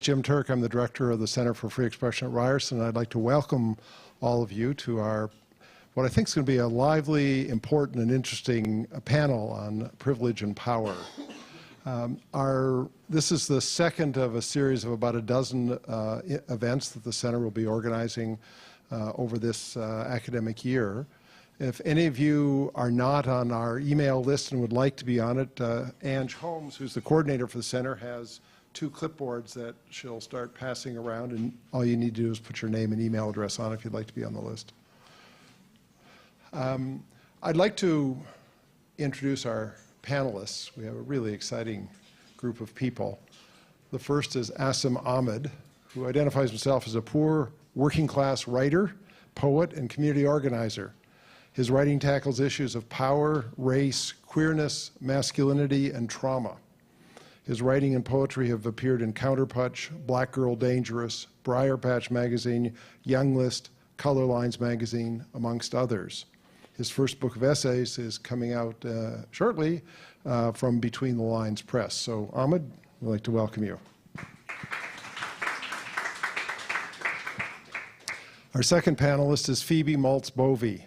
Jim Turk. I'm the director of the Center for Free Expression at Ryerson. I'd like to welcome all of you to our, what I think is going to be a lively, important, and interesting panel on privilege and power. This is the second of a series of about a dozen events that the Center will be organizing over this academic year. If any of you are not on our email list and would like to be on it, Ange Holmes, who's the coordinator for the Center, has 2 clipboards that she'll start passing around, and all you need to do is put your name and email address on if you'd like to be on the list. I'd like to introduce our panelists. We have a really exciting group of people. The first is Asam Ahmad, who identifies himself as a poor working-class writer, poet, and community organizer. His writing tackles issues of power, race, queerness, masculinity, and trauma. His writing and poetry have appeared in Counterpunch, Black Girl Dangerous, Briar Patch Magazine, Young List, Color Lines Magazine, amongst others. His first book of essays is coming out shortly from Between the Lines Press. So, Ahmad, we'd like to welcome you. Our second panelist is Phoebe Maltz Bovy.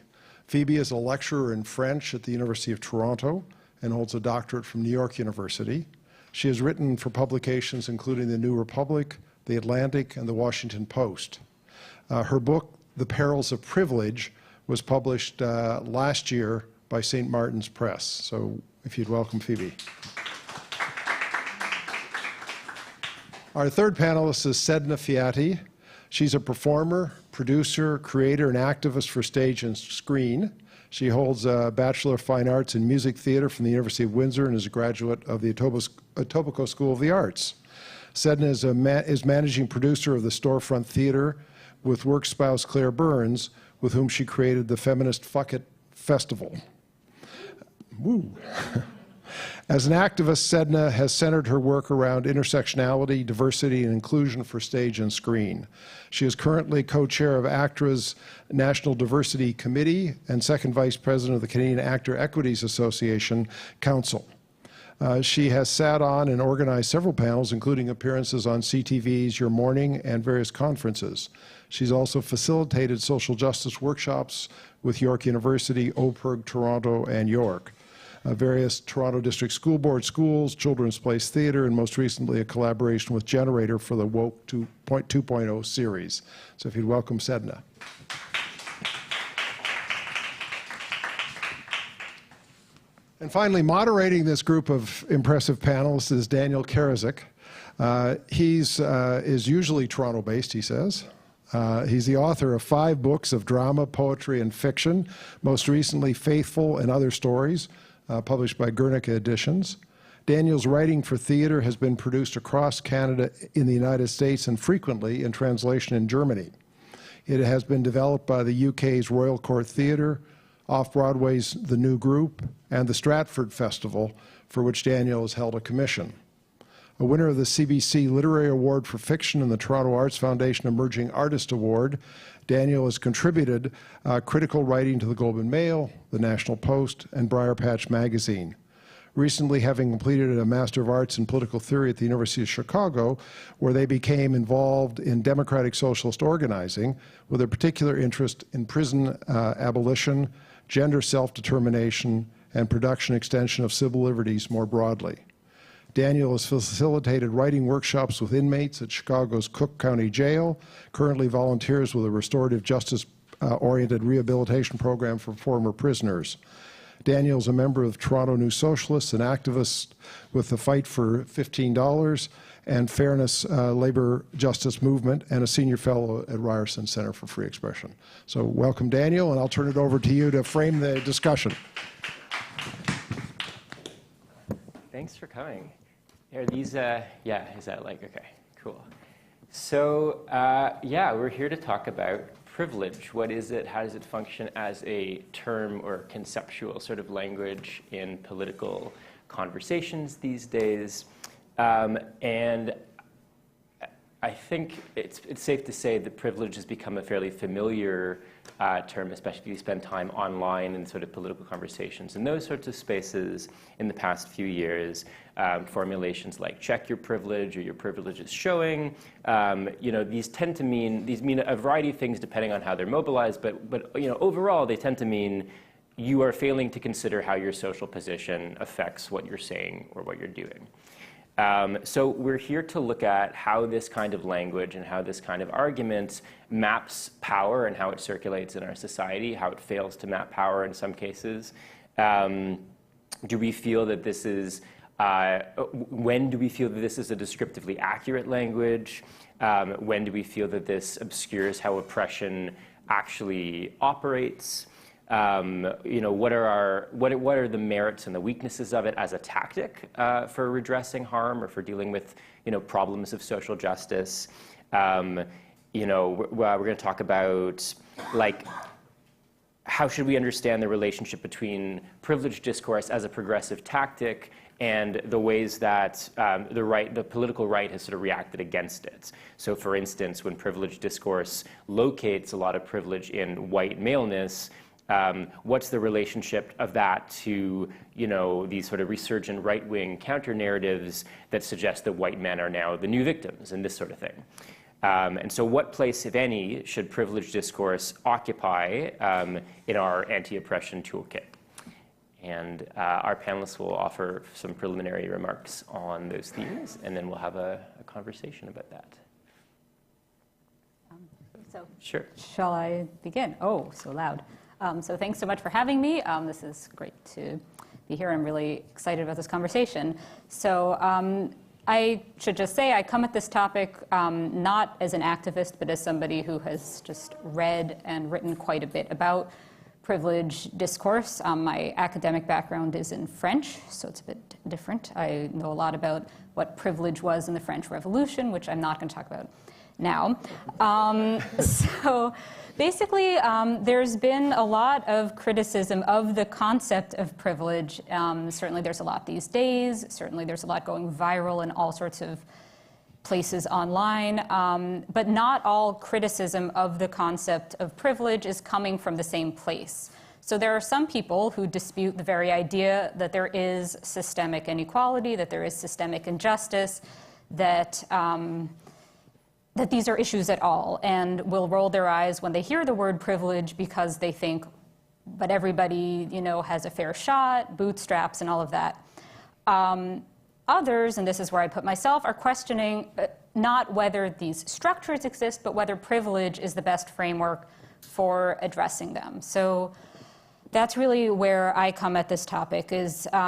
Phoebe is a lecturer in French at the University of Toronto and holds a doctorate from New York University. She has written for publications including The New Republic, The Atlantic, and The Washington Post. Her book, The Perils of Privilege, was published last year by St. Martin's Press. So if you'd welcome Phoebe. Our third panelist is Sedina Fiati. She's a performer, producer, creator, and activist for stage and screen. She holds a Bachelor of Fine Arts in Music Theater from the University of Windsor and is a graduate of the Etobicoke School of the Arts. Sedina is managing producer of the Storefront Theater with work spouse Claire Burns, with whom she created the Feminist Fuck It Festival. Woo. As an activist, Sedina has centered her work around intersectionality, diversity, and inclusion for stage and screen. She is currently co-chair of ACTRA's National Diversity Committee and second vice president of the Canadian Actor Equities Association Council. She has sat on and organized several panels, including appearances on CTV's Your Morning and various conferences. She's also facilitated social justice workshops with York University, OPIRG, Toronto, and York. Various Toronto District School Board schools, Children's Place Theatre, and most recently a collaboration with Generator for the Woke 2.0 series. So if you'd welcome Sedina. And finally, moderating this group of impressive panelists is Daniel Karasik. He is usually Toronto-based, he says. He's the author of 5 books of drama, poetry, and fiction, most recently Faithful and Other Stories, published by Guernica Editions. Daniel's writing for theater has been produced across Canada, in the United States, and frequently in translation in Germany. It has been developed by the UK's Royal Court Theatre, Off-Broadway's The New Group, and the Stratford Festival, for which Daniel has held a commission. A winner of the CBC Literary Award for Fiction and the Toronto Arts Foundation Emerging Artist Award, Daniel has contributed critical writing to the Globe and Mail, the National Post, and Briar Patch Magazine. Recently, having completed a Master of Arts in Political Theory at the University of Chicago, where they became involved in democratic socialist organizing, with a particular interest in prison abolition, gender self-determination, and production extension of civil liberties more broadly. Daniel has facilitated writing workshops with inmates at Chicago's Cook County Jail, currently volunteers with a restorative justice-oriented rehabilitation program for former prisoners. Daniel is a member of Toronto New Socialists, an activist with the Fight for $15 and Fairness Labor Justice Movement, and a senior fellow at Ryerson Center for Free Expression. So welcome, Daniel, and I'll turn it over to you to frame the discussion. Thanks for coming. Are these, yeah, is that like, okay, cool. So, yeah, we're here to talk about privilege. What is it? How does it function as a term or conceptual sort of language in political conversations these days? And I think it's safe to say that privilege has become a fairly familiar term, especially if you spend time online in sort of political conversations and those sorts of spaces in the past few years. Formulations like check your privilege or your privilege is showing. These mean a variety of things depending on how they're mobilized, but overall they tend to mean you are failing to consider how your social position affects what you're saying or what you're doing. So we're here to look at how this kind of language and how this kind of argument maps power and how it circulates in our society, how it fails to map power in some cases. Do we feel that this is, when do we feel that this is a descriptively accurate language? When do we feel that this obscures how oppression actually operates? What are the merits and the weaknesses of it as a tactic for redressing harm or for dealing with problems of social justice? We're going to talk about how should we understand the relationship between privileged discourse as a progressive tactic and the ways that the political right has sort of reacted against it. So, for instance, when privileged discourse locates a lot of privilege in white maleness, what's the relationship of that to, these sort of resurgent right-wing counter-narratives that suggest that white men are now the new victims and this sort of thing? And so what place, if any, should privileged discourse occupy in our anti-oppression toolkit? And our panelists will offer some preliminary remarks on those themes, and then we'll have a conversation about that. So sure. Shall I begin? Oh, so loud. So thanks so much for having me. This is great to be here. I'm really excited about this conversation. So I should just say I come at this topic not as an activist, but as somebody who has just read and written quite a bit about privilege discourse. My academic background is in French, so it's a bit different. I know a lot about what privilege was in the French Revolution, which I'm not going to talk about now. So basically, there's been a lot of criticism of the concept of privilege. Certainly there's a lot these days. Certainly there's a lot going viral in all sorts of places online. But not all criticism of the concept of privilege is coming from the same place. So there are some people who dispute the very idea that there is systemic inequality, that there is systemic injustice, that these are issues at all, and will roll their eyes when they hear the word privilege because they think, but everybody, has a fair shot, bootstraps, and all of that. Others, and this is where I put myself, are questioning not whether these structures exist, but whether privilege is the best framework for addressing them. So that's really where I come at this topic, is that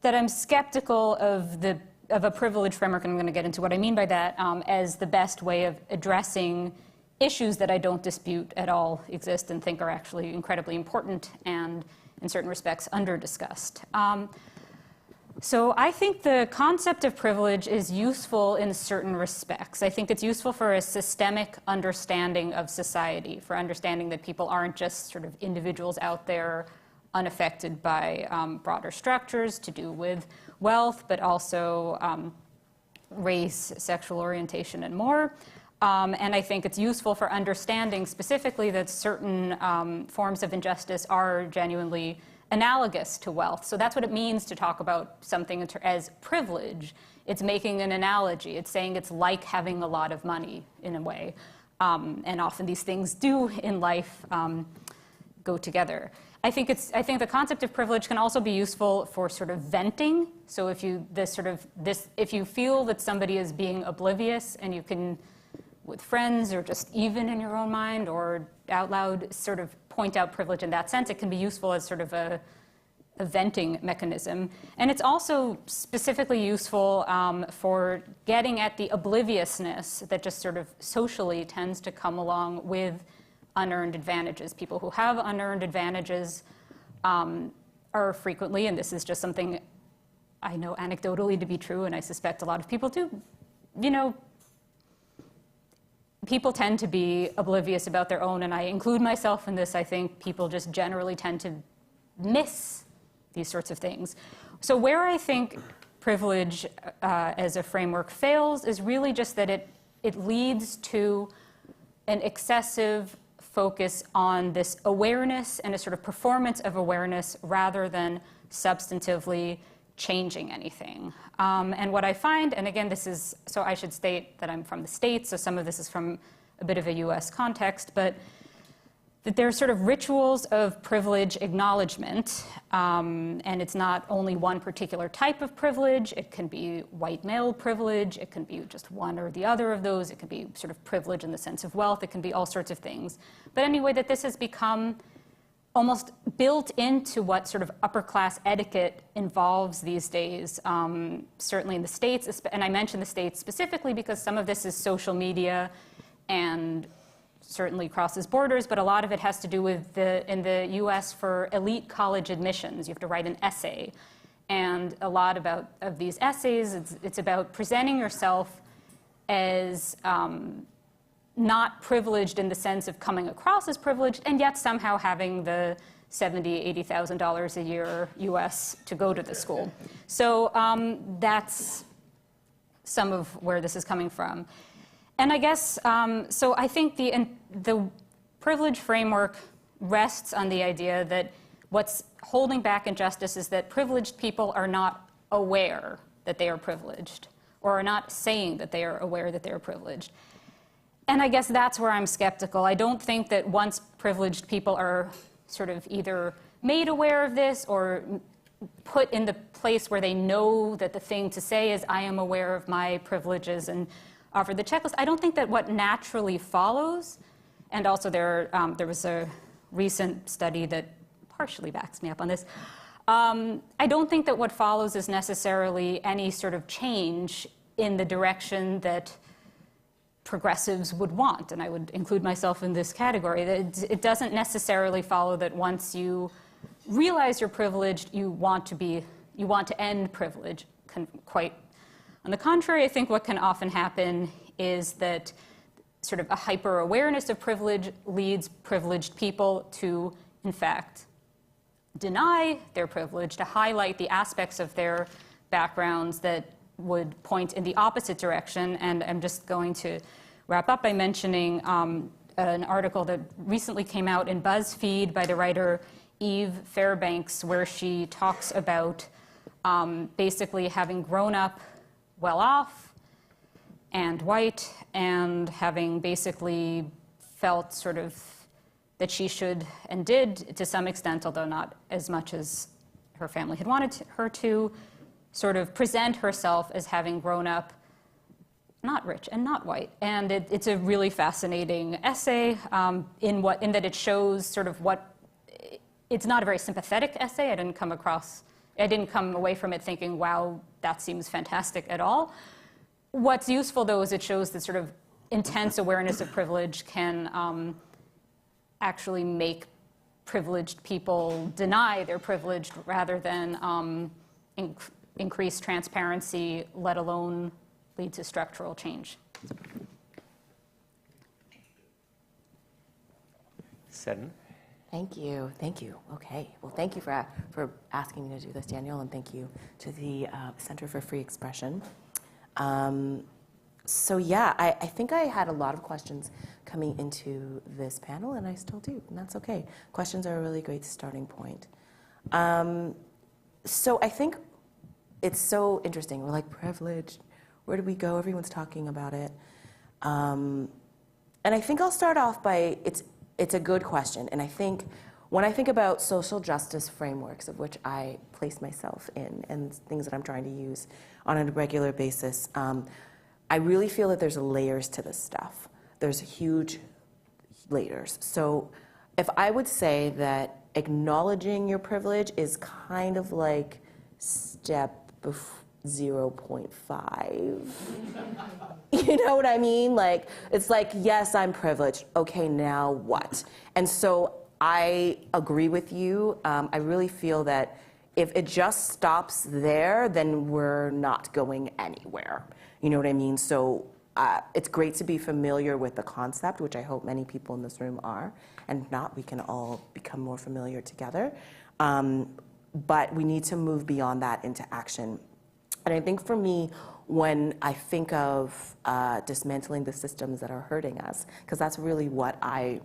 I'm skeptical of a privilege framework, and I'm going to get into what I mean by that, as the best way of addressing issues that I don't dispute at all exist and think are actually incredibly important and, in certain respects, under-discussed. So I think the concept of privilege is useful in certain respects. I think it's useful for a systemic understanding of society, for understanding that people aren't just sort of individuals out there unaffected by broader structures to do with wealth, but also race, sexual orientation, and more. And I think it's useful for understanding specifically that certain forms of injustice are genuinely analogous to wealth. So that's what it means to talk about something as privilege. It's making an analogy. It's saying it's like having a lot of money in a way. And often these things do in life go together. I think the concept of privilege can also be useful for sort of venting. So if you feel that somebody is being oblivious, and you can, with friends or just even in your own mind or out loud, sort of point out privilege in that sense, it can be useful as sort of a venting mechanism. And it's also specifically useful for getting at the obliviousness that just sort of socially tends to come along with unearned advantages. People who have unearned advantages are frequently, and this is just something I know anecdotally to be true, and I suspect a lot of people do, people tend to be oblivious about their own, and I include myself in this. I think people just generally tend to miss these sorts of things. So where I think privilege as a framework fails is really just that it leads to an excessive focus on this awareness and a sort of performance of awareness rather than substantively changing anything. And what I find, and again, this is, so I should state that I'm from the States, so some of this is from a bit of a US context, but that there are sort of rituals of privilege acknowledgement, and it's not only one particular type of privilege. It can be white male privilege, it can be just one or the other of those, it can be sort of privilege in the sense of wealth, it can be all sorts of things. But anyway, that this has become almost built into what sort of upper class etiquette involves these days, certainly in the States, and I mention the States specifically because some of this is social media and certainly crosses borders, but a lot of it has to do with in the US for elite college admissions, you have to write an essay. And a lot of these essays, it's about presenting yourself as not privileged in the sense of coming across as privileged, and yet somehow having the $70,000, $80,000 a year US to go to the school. So that's some of where this is coming from. And I guess, so I think the privilege framework rests on the idea that what's holding back injustice is that privileged people are not aware that they are privileged, or are not saying that they are aware that they are privileged. And I guess that's where I'm skeptical. I don't think that once privileged people are sort of either made aware of this or put in the place where they know that the thing to say is, I am aware of my privileges, and offer the checklist, I don't think that what naturally follows, and also there was a recent study that partially backs me up on this, I don't think that what follows is necessarily any sort of change in the direction that progressives would want, and I would include myself in this category. It doesn't necessarily follow that once you realize you're privileged, you want to end privilege. Quite on the contrary, I think what can often happen is that sort of a hyper-awareness of privilege leads privileged people to, in fact, deny their privilege, to highlight the aspects of their backgrounds that would point in the opposite direction. And I'm just going to wrap up by mentioning an article that recently came out in BuzzFeed by the writer Eve Fairbanks, where she talks about basically having grown up well off and white, and having basically felt sort of that she should and did to some extent, although not as much as her family had wanted her to, sort of present herself as having grown up not rich and not white. And it's a really fascinating essay in that it shows sort of what, it's not a very sympathetic essay. I didn't come away from it thinking, wow, that seems fantastic at all. What's useful, though, is it shows that sort of intense awareness of privilege can actually make privileged people deny their privilege rather than increase transparency, let alone lead to structural change. Sedina? Thank you. Thank you. Okay. Well, thank you for asking me to do this, Daniel, and thank you to the Center for Free Expression. So yeah, I think I had a lot of questions coming into this panel, and I still do, and that's okay. Questions are a really great starting point. So I think it's so interesting. We're like, privilege, where do we go? Everyone's talking about it. And I think I'll start off by, it's a good question. And I think when I think about social justice frameworks, of which I place myself in, and things that I'm trying to use on a regular basis, I really feel that there's layers to this stuff. There's huge layers. So if I would say that acknowledging your privilege is kind of like step 0.5. You know what I mean? Like, it's like, yes, I'm privileged. Okay, now what? And so I agree with you. I really feel that if it just stops there, then we're not going anywhere. You know what I mean? So it's great to be familiar with the concept, which I hope many people in this room are. And if not, we can all become more familiar together. But we need to move beyond that into action. And I think for me, when I think of dismantling the systems that are hurting us, because that's really what I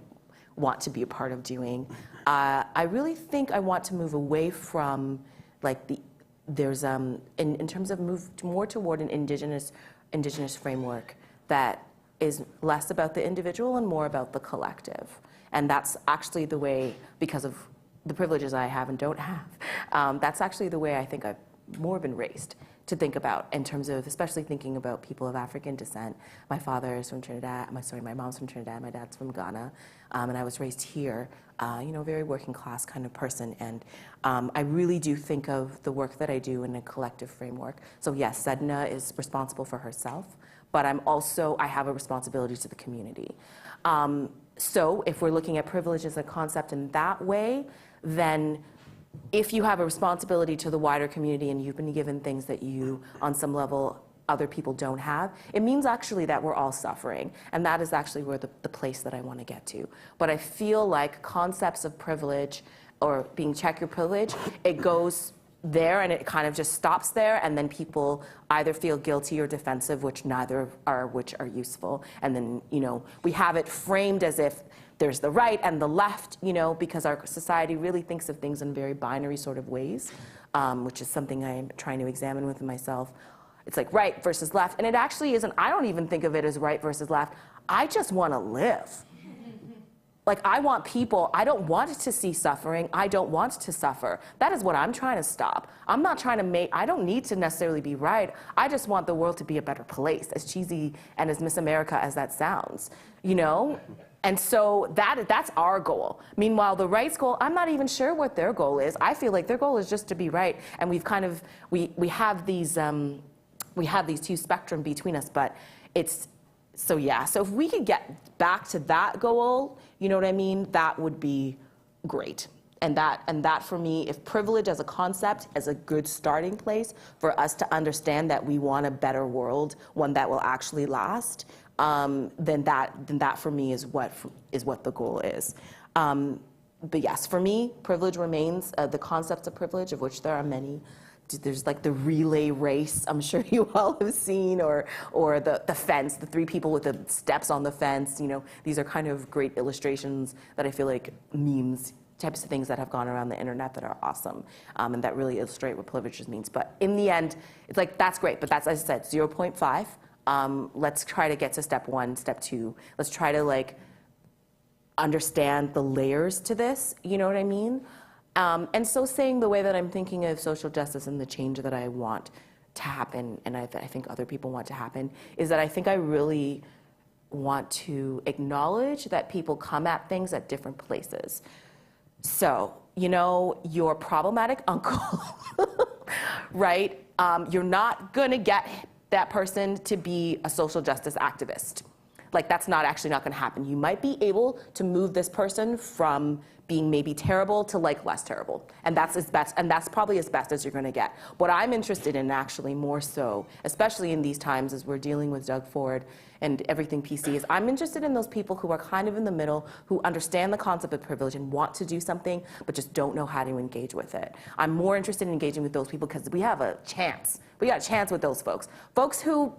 want to be a part of doing, I really think I want to move away from like in terms of move more toward an indigenous framework that is less about the individual and more about the collective. And that's actually the way, because of the privileges I have and don't have, that's actually the way I think I've more been raised to think about in terms of, especially thinking about people of African descent. My father is from Trinidad, my mom's from Trinidad, my dad's from Ghana, and I was raised here, very working class kind of person. And I really do think of the work that I do in a collective framework. So yes, Sedina is responsible for herself, but I have a responsibility to the community. So if we're looking at privilege as a concept in that way, then if you have a responsibility to the wider community and you've been given things that you, on some level, other people don't have, it means actually that we're all suffering. And that is actually where the place that I want to get to. But I feel like concepts of privilege or being check your privilege, it goes there and it kind of just stops there, and then people either feel guilty or defensive, which are useful. And then, we have it framed as if there's the right and the left, because our society really thinks of things in very binary sort of ways, which is something I'm trying to examine within myself. It's like right versus left, and it actually isn't. I don't even think of it as right versus left. I just want to live. Like, I want people, I don't want to see suffering, I don't want to suffer. That is what I'm trying to stop. I'm not trying to I don't need to necessarily be right. I just want the world to be a better place, as cheesy and as Miss America as that sounds, And so that's our goal. Meanwhile, the right's goal, I'm not even sure what their goal is. I feel like their goal is just to be right. And we've kind of, we have these two spectrum between us, but so if we could get back to that goal, you know what I mean? That would be great. And that for me, if privilege as a concept is a good starting place for us to understand that we want a better world, one that will actually last, then that for me is what the goal is. But yes, for me, privilege remains the concepts of privilege, of which there are many. There's like the relay race, I'm sure you all have seen, or the fence, the three people with the steps on the fence. These are kind of great illustrations that I feel like memes, types of things that have gone around the internet that are awesome, and that really illustrate what privilege means. But in the end, it's like, that's great, but that's, as I said, 0.5. Let's try to get to step 1, step 2. Let's try to understand the layers to this, you know what I mean? And so saying the way that I'm thinking of social justice and the change that I want to happen, and I think other people want to happen, is that I think I really want to acknowledge that people come at things at different places. So, your problematic uncle, right? You're not gonna get that person to be a social justice activist. That's not gonna happen. You might be able to move this person from being maybe terrible to less terrible. And that's probably as best as you're gonna get. What I'm interested in actually more so, especially in these times as we're dealing with Doug Ford and everything PC, is I'm interested in those people who are kind of in the middle, who understand the concept of privilege and want to do something, but just don't know how to engage with it. I'm more interested in engaging with those people because we have a chance. We got a chance with those folks. Folks who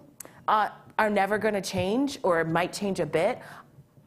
are never gonna change or might change a bit,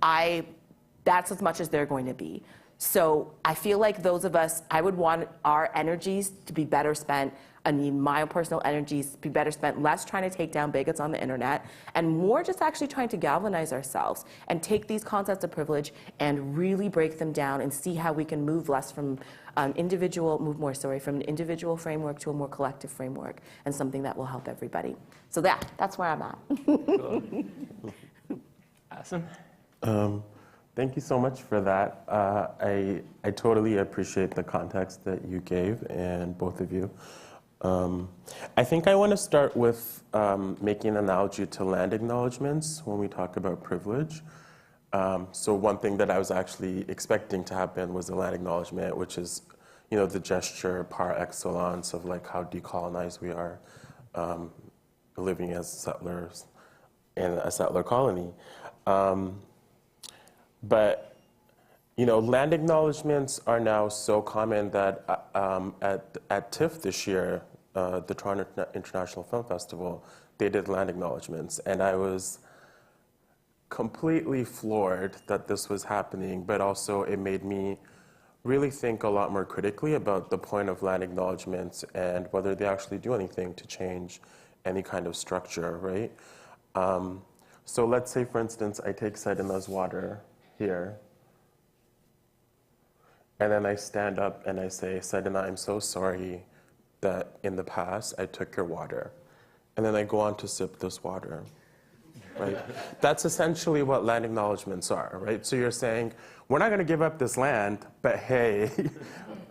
that's as much as they're going to be. So I feel like those of us, I would want our energies to be better spent, my personal energies to be better spent, less trying to take down bigots on the internet, and more just actually trying to galvanize ourselves and take these concepts of privilege and really break them down and see how we can move less from from an individual framework to a more collective framework, and something that will help everybody. So that's where I'm at. Cool. Awesome. Thank you so much for that. I totally appreciate the context that you gave, and both of you. I think I want to start with making an analogy to land acknowledgements when we talk about privilege. So one thing that I was actually expecting to happen was a land acknowledgement, which is, the gesture par excellence of how decolonized we are, living as settlers in a settler colony. But, land acknowledgements are now so common that at TIFF this year, the Toronto International Film Festival, they did land acknowledgements, and I was completely floored that this was happening, but also it made me really think a lot more critically about the point of land acknowledgements and whether they actually do anything to change any kind of structure, right? So let's say, for instance, I take Sedina's water here, and then I stand up and I say, Sedina, I'm so sorry that in the past I took your water. And then I go on to sip this water, right? That's essentially what land acknowledgements are, right? So you're saying, we're not gonna give up this land, but hey,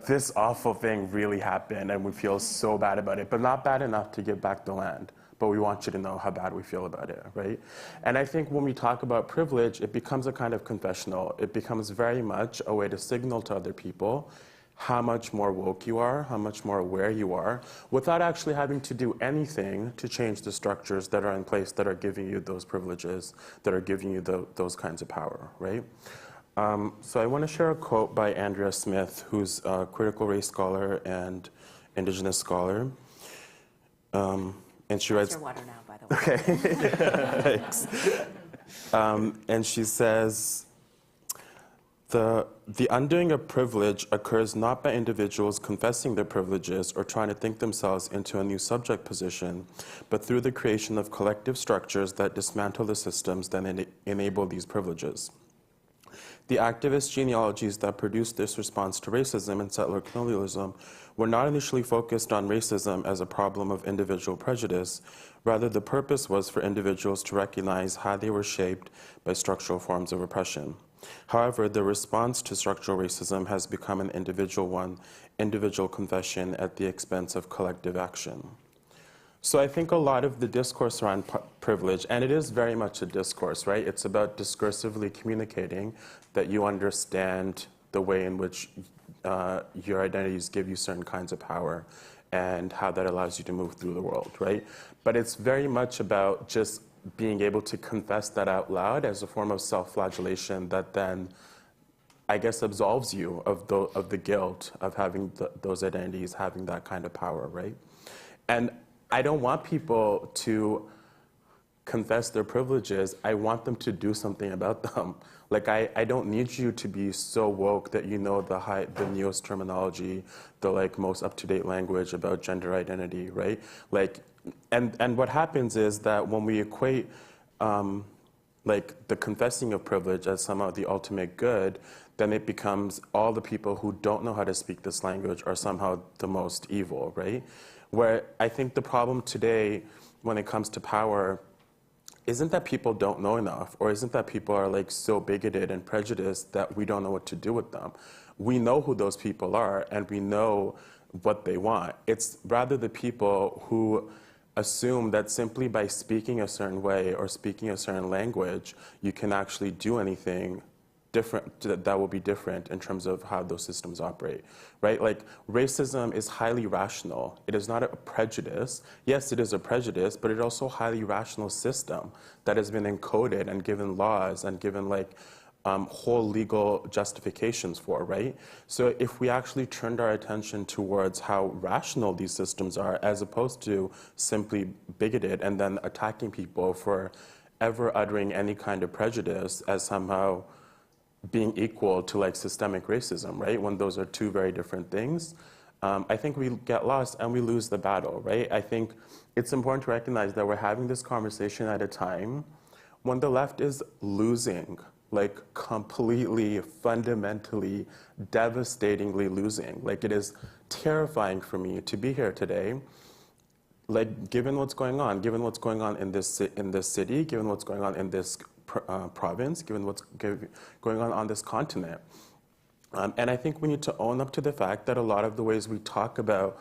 this awful thing really happened and we feel so bad about it, but not bad enough to give back the land. But we want you to know how bad we feel about it, right? And I think when we talk about privilege, it becomes a kind of confessional. It becomes very much a way to signal to other people how much more woke you are, how much more aware you are, without actually having to do anything to change the structures that are in place that are giving you those privileges, that are giving you those kinds of power, right? So I want to share a quote by Andrea Smith, who's a critical race scholar and Indigenous scholar. And she writes, your water now, by the way. okay, thanks. And she says, the undoing of privilege occurs not by individuals confessing their privileges or trying to think themselves into a new subject position, but through the creation of collective structures that dismantle the systems that enable these privileges. The activist genealogies that produced this response to racism and settler colonialism were not initially focused on racism as a problem of individual prejudice. Rather, the purpose was for individuals to recognize how they were shaped by structural forms of oppression. However, the response to structural racism has become an individual one, individual confession at the expense of collective action. So I think a lot of the discourse around privilege, and it is very much a discourse, right? It's about discursively communicating that you understand the way in which your identities give you certain kinds of power and how that allows you to move through the world, right? But it's very much about just being able to confess that out loud as a form of self-flagellation that then, I guess, absolves you of the guilt of having those identities, having that kind of power, right? And I don't want people to confess their privileges. I want them to do something about them. Like, I don't need you to be so woke that you know the newest terminology, the most up-to-date language about gender identity, right? And what happens is that when we equate the confessing of privilege as somehow the ultimate good, then it becomes all the people who don't know how to speak this language are somehow the most evil, right? Where I think the problem today when it comes to power isn't that people don't know enough, or isn't that people are so bigoted and prejudiced that we don't know what to do with them. We know who those people are and we know what they want. It's rather the people who assume that simply by speaking a certain way or speaking a certain language, you can actually do anything different, that will be different in terms of how those systems operate, right? Racism is highly rational. It is not a prejudice. Yes, it is a prejudice, but it's also a highly rational system that has been encoded and given laws and given whole legal justifications for, right? So if we actually turned our attention towards how rational these systems are, as opposed to simply bigoted and then attacking people for ever uttering any kind of prejudice as somehow being equal to systemic racism, right? When those are two very different things, I think we get lost and we lose the battle, right? I think it's important to recognize that we're having this conversation at a time when the left is losing, completely, fundamentally, devastatingly losing. It is terrifying for me to be here today, given what's going on in this city, given what's going on in this province, given what's going on this continent. And I think we need to own up to the fact that a lot of the ways we talk about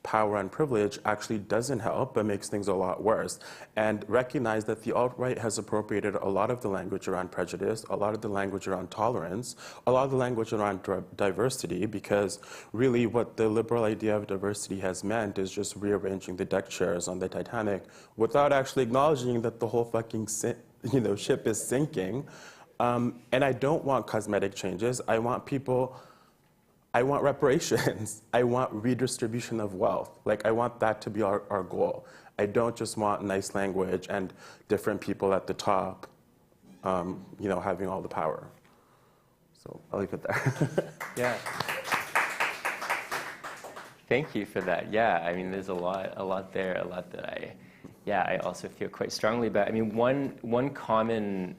power and privilege actually doesn't help, but makes things a lot worse. And recognize that the alt-right has appropriated a lot of the language around prejudice, a lot of the language around tolerance, a lot of the language around diversity, because really what the liberal idea of diversity has meant is just rearranging the deck chairs on the Titanic without actually acknowledging that the whole fucking ship is sinking. And I don't want cosmetic changes. I I want reparations. I want redistribution of wealth. Like, I want that to be our goal. I don't just want nice language and different people at the top, you know, having all the power. So I'll leave it there. Yeah. Thank you for that. Yeah, I mean, there's a lot there, a lot that I also feel quite strongly about. I mean, one common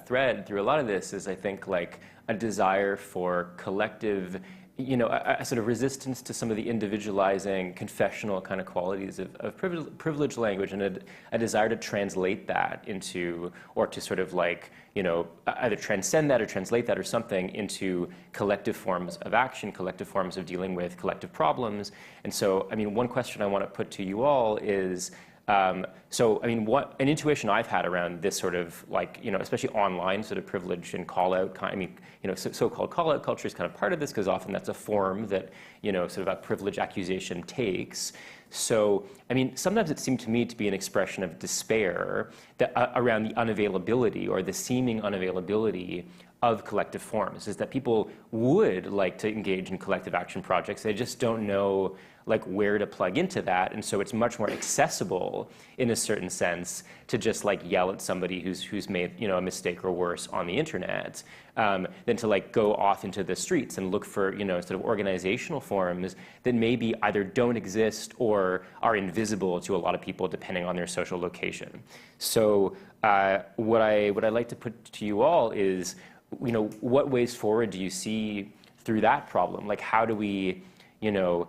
thread through a lot of this is, I think, like a desire for collective, you know, a sort of resistance to some of the individualizing, confessional kind of qualities of privileged language, and a desire to translate that into, or to sort of like, you know, either transcend that or translate that or something into collective forms of action, collective forms of dealing with collective problems. And so, I mean, one question I want to put to you all is, so, I mean, what an intuition I've had around this sort of like, you know, especially online sort of privilege and call out, I mean, you know, so-called call out culture is kind of part of this because often that's a form that, you know, sort of a privilege accusation takes. So, I mean, sometimes it seemed to me to be an expression of despair that, around the unavailability or the seeming unavailability of collective forms, is that people would like to engage in collective action projects. They just don't know like where to plug into that, and so it's much more accessible in a certain sense to just like yell at somebody who's made, you know, a mistake or worse on the internet, than to like go off into the streets and look for, you know, sort of organizational forms that maybe either don't exist or are invisible to a lot of people depending on their social location. So what I'd like to put to you all is, you know, what ways forward do you see through that problem? Like, how do we, you know,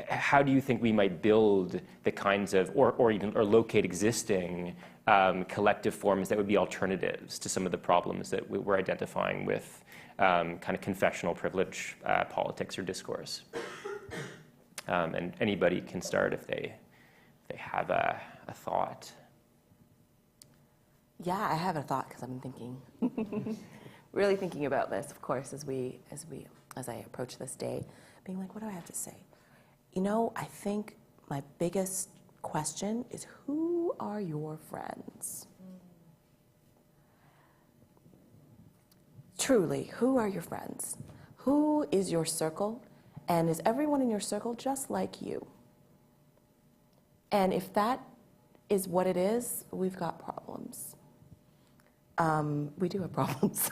how do you think we might build the kinds of, or locate existing collective forms that would be alternatives to some of the problems that we're identifying with kind of confessional privilege politics or discourse? And anybody can start if they have a thought. Yeah, I have a thought because I'm thinking, really thinking about this, of course, as I approach this day, being like, what do I have to say? You know, I think my biggest question is, who are your friends? Truly, who are your friends? Who is your circle? And is everyone in your circle just like you? And if that is what it is, we've got problems. We do have problems.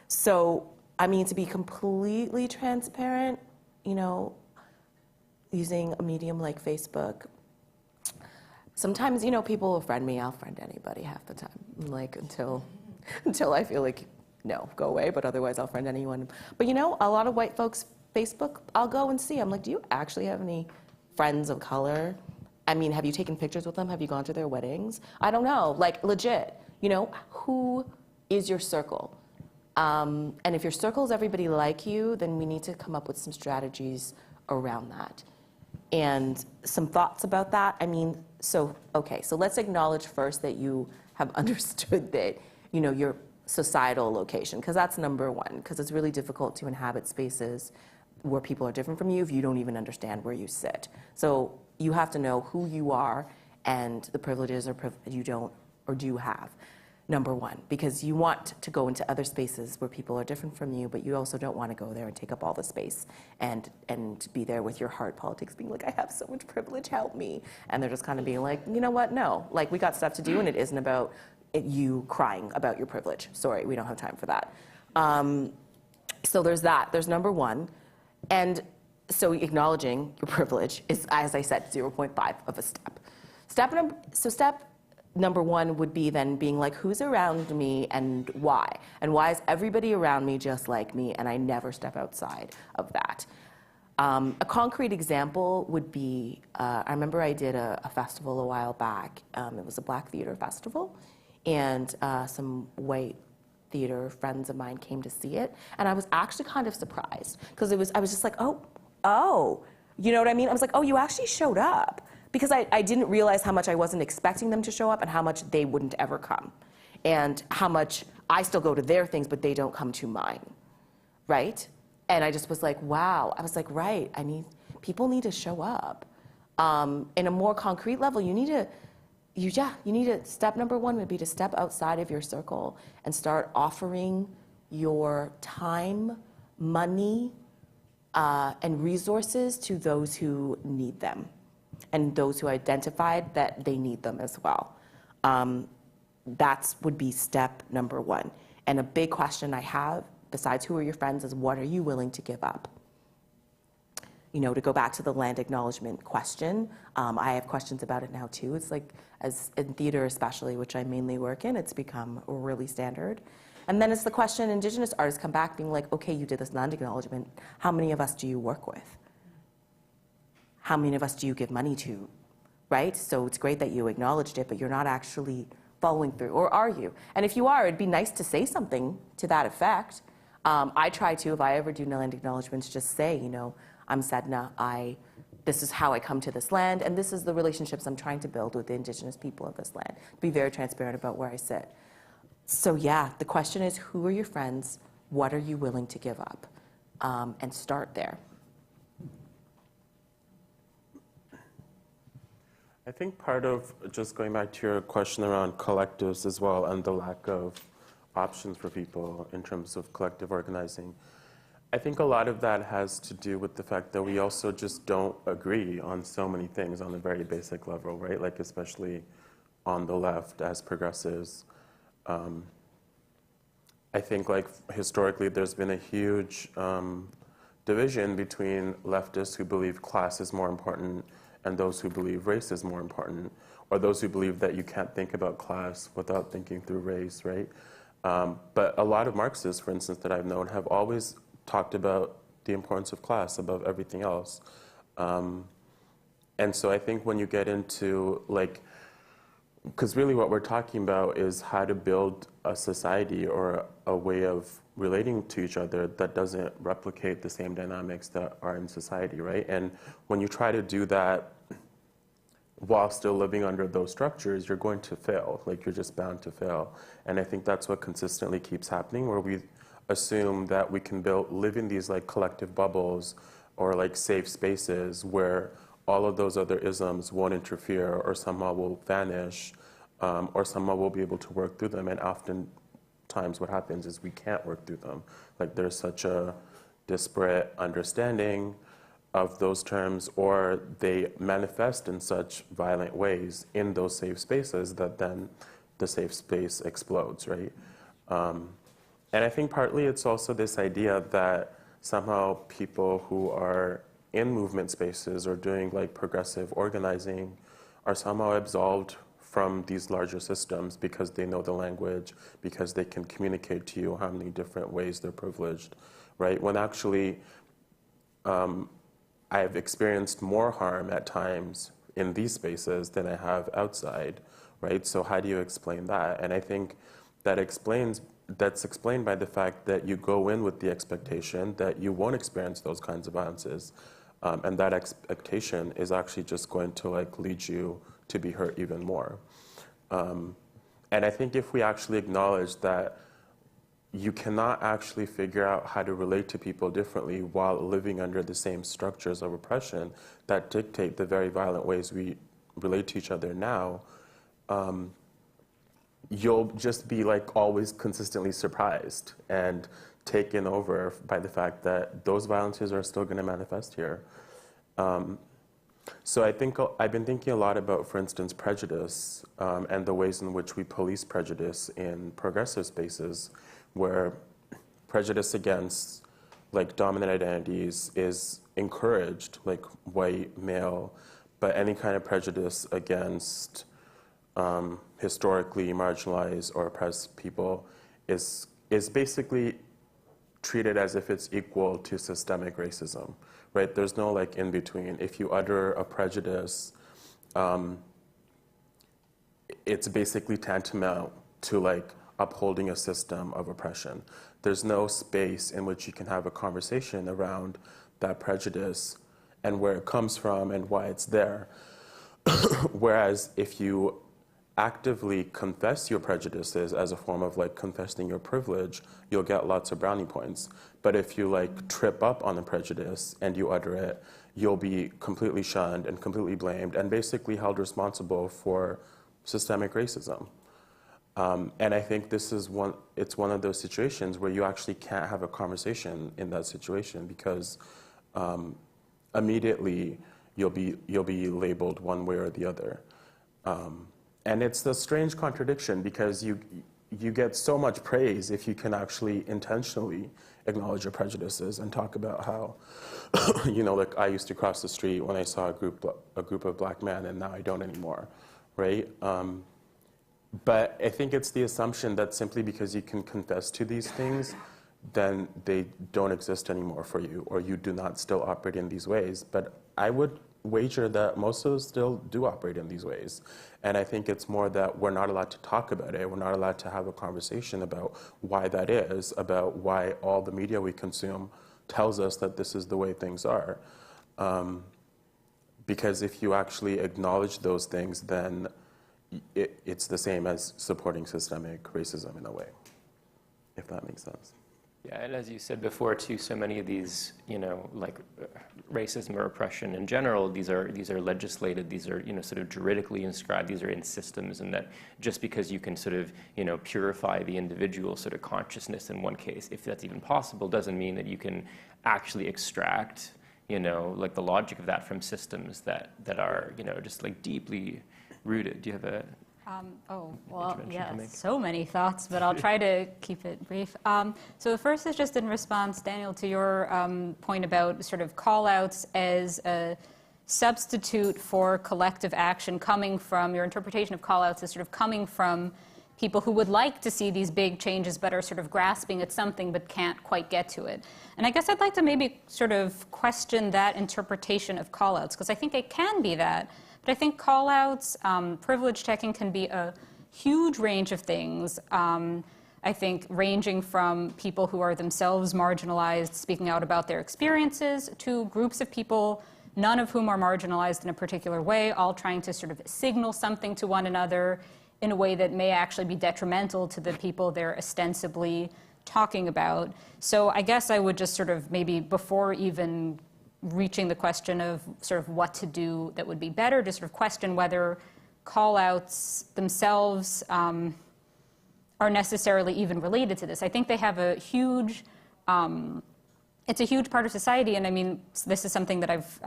So, I mean, to be completely transparent, you know, using a medium like Facebook, sometimes, you know, people will friend me. I'll friend anybody half the time, like until I feel like, no, go away, but otherwise I'll friend anyone. But you know, a lot of white folks' Facebook, I'll go and see. I'm like, do you actually have any friends of color? I mean, have you taken pictures with them? Have you gone to their weddings? I don't know, like legit, you know, who is your circle? And if your circle is everybody like you, then we need to come up with some strategies around that. And some thoughts about that. I mean, so let's acknowledge first that you have understood that, you know, your societal location, because that's number one, because it's really difficult to inhabit spaces where people are different from you if you don't even understand where you sit. So you have to know who you are and the privileges you don't or do have. Number one, because you want to go into other spaces where people are different from you, but you also don't want to go there and take up all the space and be there with your heart politics, being like, I have so much privilege, help me. And they're just kind of being like, you know what, no. Like, we got stuff to do, and it isn't about you crying about your privilege. Sorry, we don't have time for that. So there's that. There's number one. And so acknowledging your privilege is, as I said, 0.5 of a step. Step number one would be then being like, who's around me and why? And why is everybody around me just like me, and I never step outside of that? A concrete example would be, I remember I did a festival a while back. It was a Black theater festival, and some white theater friends of mine came to see it, and I was actually kind of surprised, because I was just like, oh, you know what I mean? I was like, oh, you actually showed up. Because I didn't realize how much I wasn't expecting them to show up and how much they wouldn't ever come. And how much I still go to their things, but they don't come to mine, right? And I just was like, wow. I was like, right, people need to show up. In a more concrete level, you need to, step number one would be to step outside of your circle and start offering your time, money, and resources to those who need them and those who identified that they need them as well. That would be step number one. And a big question I have, besides who are your friends, is what are you willing to give up? You know, to go back to the land acknowledgement question, I have questions about it now too. It's like, as in theater especially, which I mainly work in, it's become really standard. And then it's the question, Indigenous artists come back being like, okay, you did this land acknowledgement. How many of us do you work with? How many of us do you give money to, right? So it's great that you acknowledged it, but you're not actually following through, or are you? And if you are, it'd be nice to say something to that effect. I try to, if I ever do land acknowledgements, just say, you know, I'm Sedina, this is how I come to this land, and this is the relationships I'm trying to build with the Indigenous people of this land. Be very transparent about where I sit. So yeah, the question is, who are your friends? What are you willing to give up? And start there. I think part of, just going back to your question around collectives as well, and the lack of options for people in terms of collective organizing, I think a lot of that has to do with the fact that we also just don't agree on so many things on a very basic level, right? Like especially on the left as progressives. I think like historically there's been a huge division between leftists who believe class is more important and those who believe race is more important, or those who believe that you can't think about class without thinking through race, right? But a lot of Marxists, for instance, that I've known have always talked about the importance of class above everything else. And so I think when you get into like, because really what we're talking about is how to build a society or a way of relating to each other that doesn't replicate the same dynamics that are in society, right? And when you try to do that while still living under those structures, you're going to fail. Like, you're just bound to fail. And I think that's what consistently keeps happening, where we assume that we can live in these like collective bubbles or like safe spaces where all of those other isms won't interfere or somehow will vanish, or somehow we'll be able to work through them. And oftentimes what happens is we can't work through them. Like, there's such a disparate understanding of those terms, or they manifest in such violent ways in those safe spaces that then the safe space explodes, right? And I think partly it's also this idea that somehow people who are in movement spaces or doing like progressive organizing are somehow absolved from these larger systems because they know the language, because they can communicate to you how many different ways they're privileged, right? When actually I've experienced more harm at times in these spaces than I have outside, right? So how do you explain that? And I think that's explained by the fact that you go in with the expectation that you won't experience those kinds of violences. And that expectation is actually just going to like lead you to be hurt even more. And I think if we actually acknowledge that you cannot actually figure out how to relate to people differently while living under the same structures of oppression that dictate the very violent ways we relate to each other now, you'll just be like always consistently surprised and taken over by the fact that those violences are still going to manifest here. So I think I've been thinking a lot about, for instance, prejudice and the ways in which we police prejudice in progressive spaces, where prejudice against like dominant identities is encouraged, like white, male, but any kind of prejudice against historically marginalized or oppressed people is basically treated as if it's equal to systemic racism, right? There's no like in between. If you utter a prejudice, it's basically tantamount to like upholding a system of oppression. There's no space in which you can have a conversation around that prejudice and where it comes from and why it's there. Whereas if you actively confess your prejudices as a form of like confessing your privilege, you'll get lots of brownie points. But if you like trip up on the prejudice and you utter it, you'll be completely shunned and completely blamed and basically held responsible for systemic racism. And I think it's one of those situations where you actually can't have a conversation in that situation because immediately you'll be labeled one way or the other. And it's the strange contradiction, because you get so much praise if you can actually intentionally acknowledge your prejudices and talk about how, like I used to cross the street when I saw a group of black men, and now I don't anymore, right? But I think it's the assumption that simply because you can confess to these things, then they don't exist anymore for you, or you do not still operate in these ways. But I would wager that most of us still do operate in these ways. And I think it's more that we're not allowed to talk about it. We're not allowed to have a conversation about why that is, about why all the media we consume tells us that this is the way things are. Because if you actually acknowledge those things, then it's the same as supporting systemic racism in a way, if that makes sense. Yeah, and as you said before too, so many of these, like racism or oppression in general, these are legislated, these are, sort of juridically inscribed, these are in systems, and that just because you can sort of, purify the individual sort of consciousness in one case, if that's even possible, doesn't mean that you can actually extract, like the logic of that from systems that are, just like deeply rooted. Do you have a so many thoughts, but I'll try to keep it brief. So the first is just in response, Daniel, to your point about sort of call-outs as a substitute for collective action coming from, your interpretation of call-outs is sort of coming from people who would like to see these big changes but are sort of grasping at something but can't quite get to it. And I guess I'd like to maybe sort of question that interpretation of call-outs, because I think it can be that. But I think call-outs, privilege checking can be a huge range of things. I think ranging from people who are themselves marginalized, speaking out about their experiences, to groups of people, none of whom are marginalized in a particular way, all trying to sort of signal something to one another in a way that may actually be detrimental to the people they're ostensibly talking about. So I guess I would just sort of maybe before even reaching the question of sort of what to do that would be better, to sort of question whether call-outs themselves are necessarily even related to this. I think they have a huge, it's a huge part of society, and I mean, this is something that I've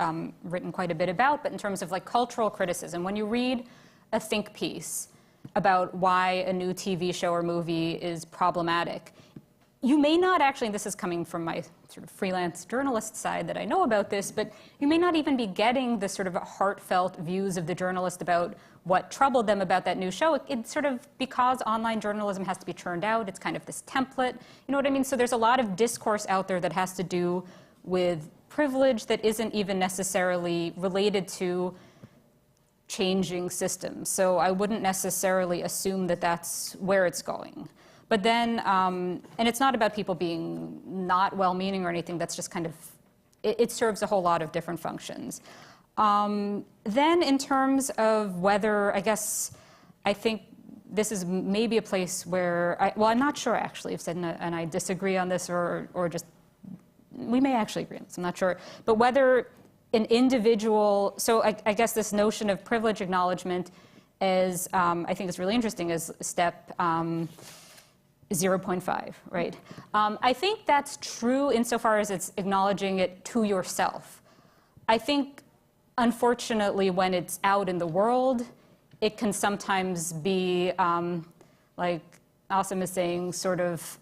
written quite a bit about, but in terms of like cultural criticism, when you read a think piece about why a new TV show or movie is problematic, you may not actually, and this is coming from my sort of freelance journalist side that I know about this, but you may not even be getting the sort of heartfelt views of the journalist about what troubled them about that new show. It's sort of because online journalism has to be churned out, it's kind of this template, you know what I mean? So there's a lot of discourse out there that has to do with privilege that isn't even necessarily related to changing systems. So I wouldn't necessarily assume that that's where it's going. But then, and it's not about people being not well-meaning or anything, that's just kind of, it serves a whole lot of different functions. Then in terms of whether, I guess, I think this is maybe a place where, I'm not sure actually if Sedina and I disagree on this or just, we may actually agree on this, I'm not sure. But whether an individual, so I guess this notion of privilege acknowledgement is, I think is really interesting as step 0.5, right? I think that's true insofar as it's acknowledging it to yourself. I think, unfortunately, when it's out in the world, it can sometimes be, like Asam is saying, sort of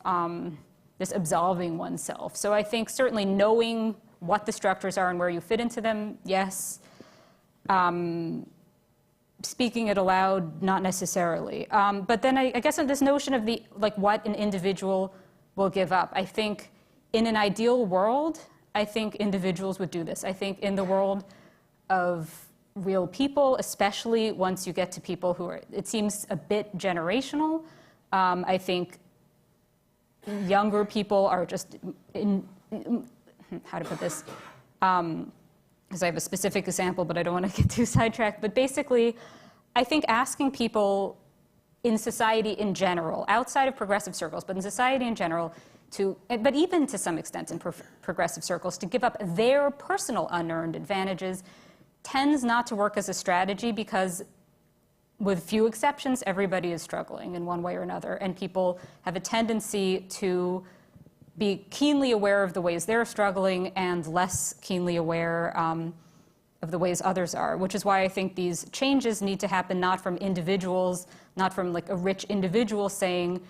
this absolving oneself. So I think certainly knowing what the structures are and where you fit into them, yes. Speaking it aloud, not necessarily. But then I guess in this notion of what an individual will give up, I think in an ideal world, I think individuals would do this. I think in the world of real people, especially once you get to people who are, it seems a bit generational, I think younger people are just, how to put this, because I have a specific example, but I don't want to get too sidetracked. But basically, I think asking people in society in general, outside of progressive circles, but in society in general, but even to some extent in progressive circles, to give up their personal unearned advantages tends not to work as a strategy because, with few exceptions, everybody is struggling in one way or another, and people have a tendency to be keenly aware of the ways they're struggling and less keenly aware of the ways others are, which is why I think these changes need to happen not from individuals, not from like a rich individual saying,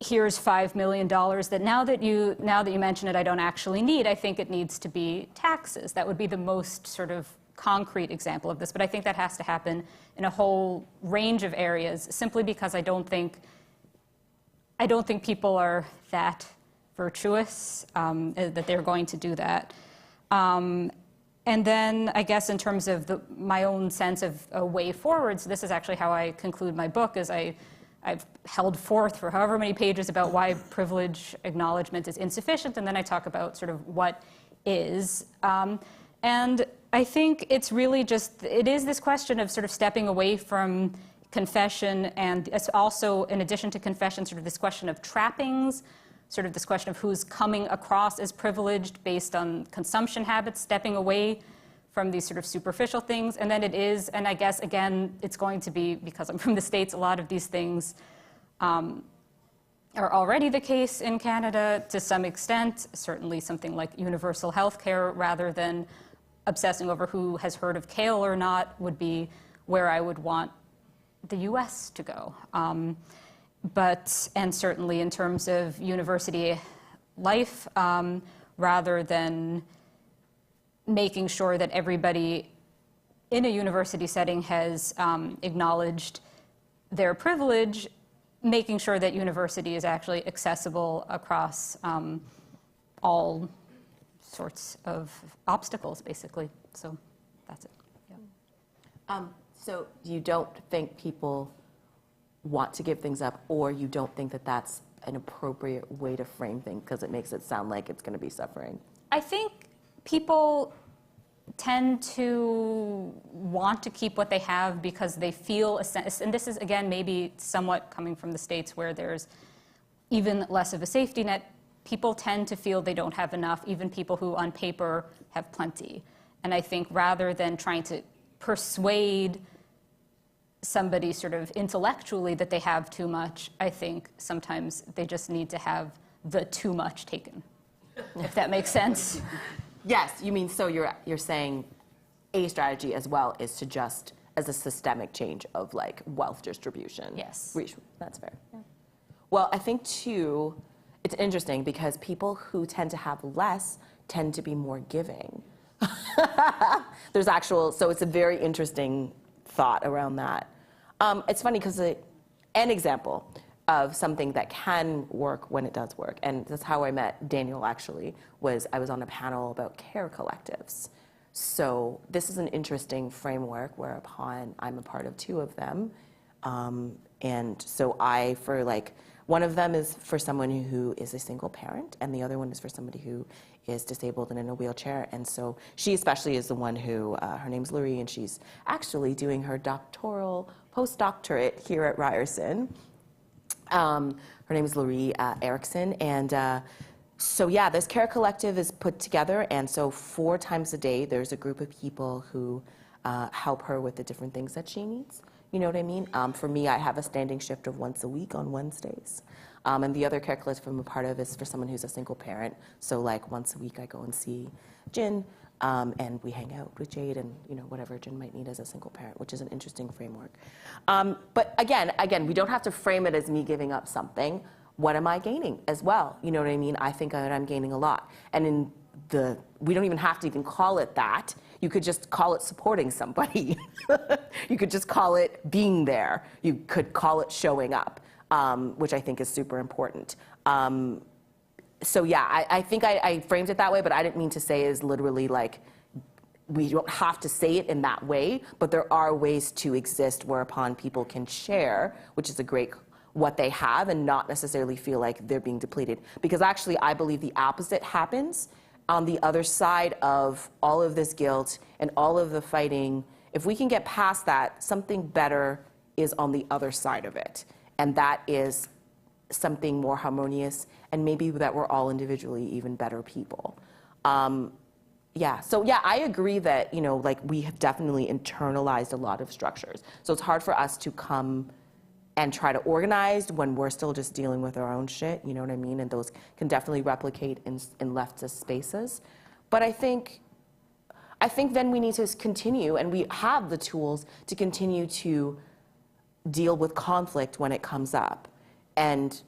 here's $5 million that now that you mention it, I don't actually need. I think it needs to be taxes. That would be the most sort of concrete example of this. But I think that has to happen in a whole range of areas, simply because I don't think people are that virtuous that they're going to do that. And then I guess in terms of my own sense of a way forward, so this is actually how I conclude my book, is I've held forth for however many pages about why privilege acknowledgement is insufficient, and then I talk about sort of what is. And I think it's really just, it is this question of sort of stepping away from confession, and it's also, in addition to confession, sort of this question of trappings, sort of this question of who's coming across as privileged based on consumption habits, stepping away from these sort of superficial things. And then it is, and I guess, again, it's going to be, because I'm from the States, a lot of these things are already the case in Canada to some extent, certainly something like universal health care, rather than obsessing over who has heard of kale or not, would be where I would want the US to go. And certainly in terms of university life, rather than making sure that everybody in a university setting has acknowledged their privilege, making sure that university is actually accessible across all sorts of obstacles, basically. So that's it. Yeah. So you don't think people want to give things up, or you don't think that that's an appropriate way to frame things because it makes it sound like it's going to be suffering? I think people tend to want to keep what they have because they feel a sense, and this is, again, maybe somewhat coming from the States where there's even less of a safety net. People tend to feel they don't have enough, even people who on paper have plenty. And I think rather than trying to persuade somebody sort of intellectually that they have too much, I think sometimes they just need to have the too much taken, if that makes sense. Yes, you mean, so you're saying a strategy as well is to just, as a systemic change of like wealth distribution. Yes. That's fair. Yeah. Well, I think too, it's interesting because people who tend to have less tend to be more giving. So it's a very interesting thought around that. It's funny because an example of something that can work when it does work, and that's how I met Daniel actually, was I was on a panel about care collectives. So this is an interesting framework whereupon I'm a part of two of them. And so one of them is for someone who is a single parent, and the other one is for somebody who is disabled and in a wheelchair. And so she especially is the one who, her name's Laurie, and she's actually doing her postdoctorate here at Ryerson. Her name is Laurie Erickson. And so yeah, this care collective is put together. And so 4 times a day, there's a group of people who help her with the different things that she needs. You know what I mean? For me, I have a standing shift of once a week on Wednesdays. And the other care collective I'm a part of is for someone who's a single parent. So like once a week I go and see Jin, and we hang out with Jade and whatever Jin might need as a single parent, which is an interesting framework. But again, we don't have to frame it as me giving up something. What am I gaining as well? You know what I mean? I think that I'm gaining a lot. And we don't even have to even call it that. You could just call it supporting somebody. You could just call it being there. You could call it showing up, which I think is super important. So yeah, I think I framed it that way, but I didn't mean to say is literally like, we don't have to say it in that way, but there are ways to exist whereupon people can share, which is a great what they have and not necessarily feel like they're being depleted. Because actually, I believe the opposite happens. On the other side of all of this guilt and all of the fighting, if we can get past that, something better is on the other side of it. And that is something more harmonious, and maybe that we're all individually even better people. So I agree that, we have definitely internalized a lot of structures. So it's hard for us to come and try to organize when we're still just dealing with our own shit, you know what I mean? And those can definitely replicate in leftist spaces. But I think then we need to continue, and we have the tools to continue to deal with conflict when it comes up. And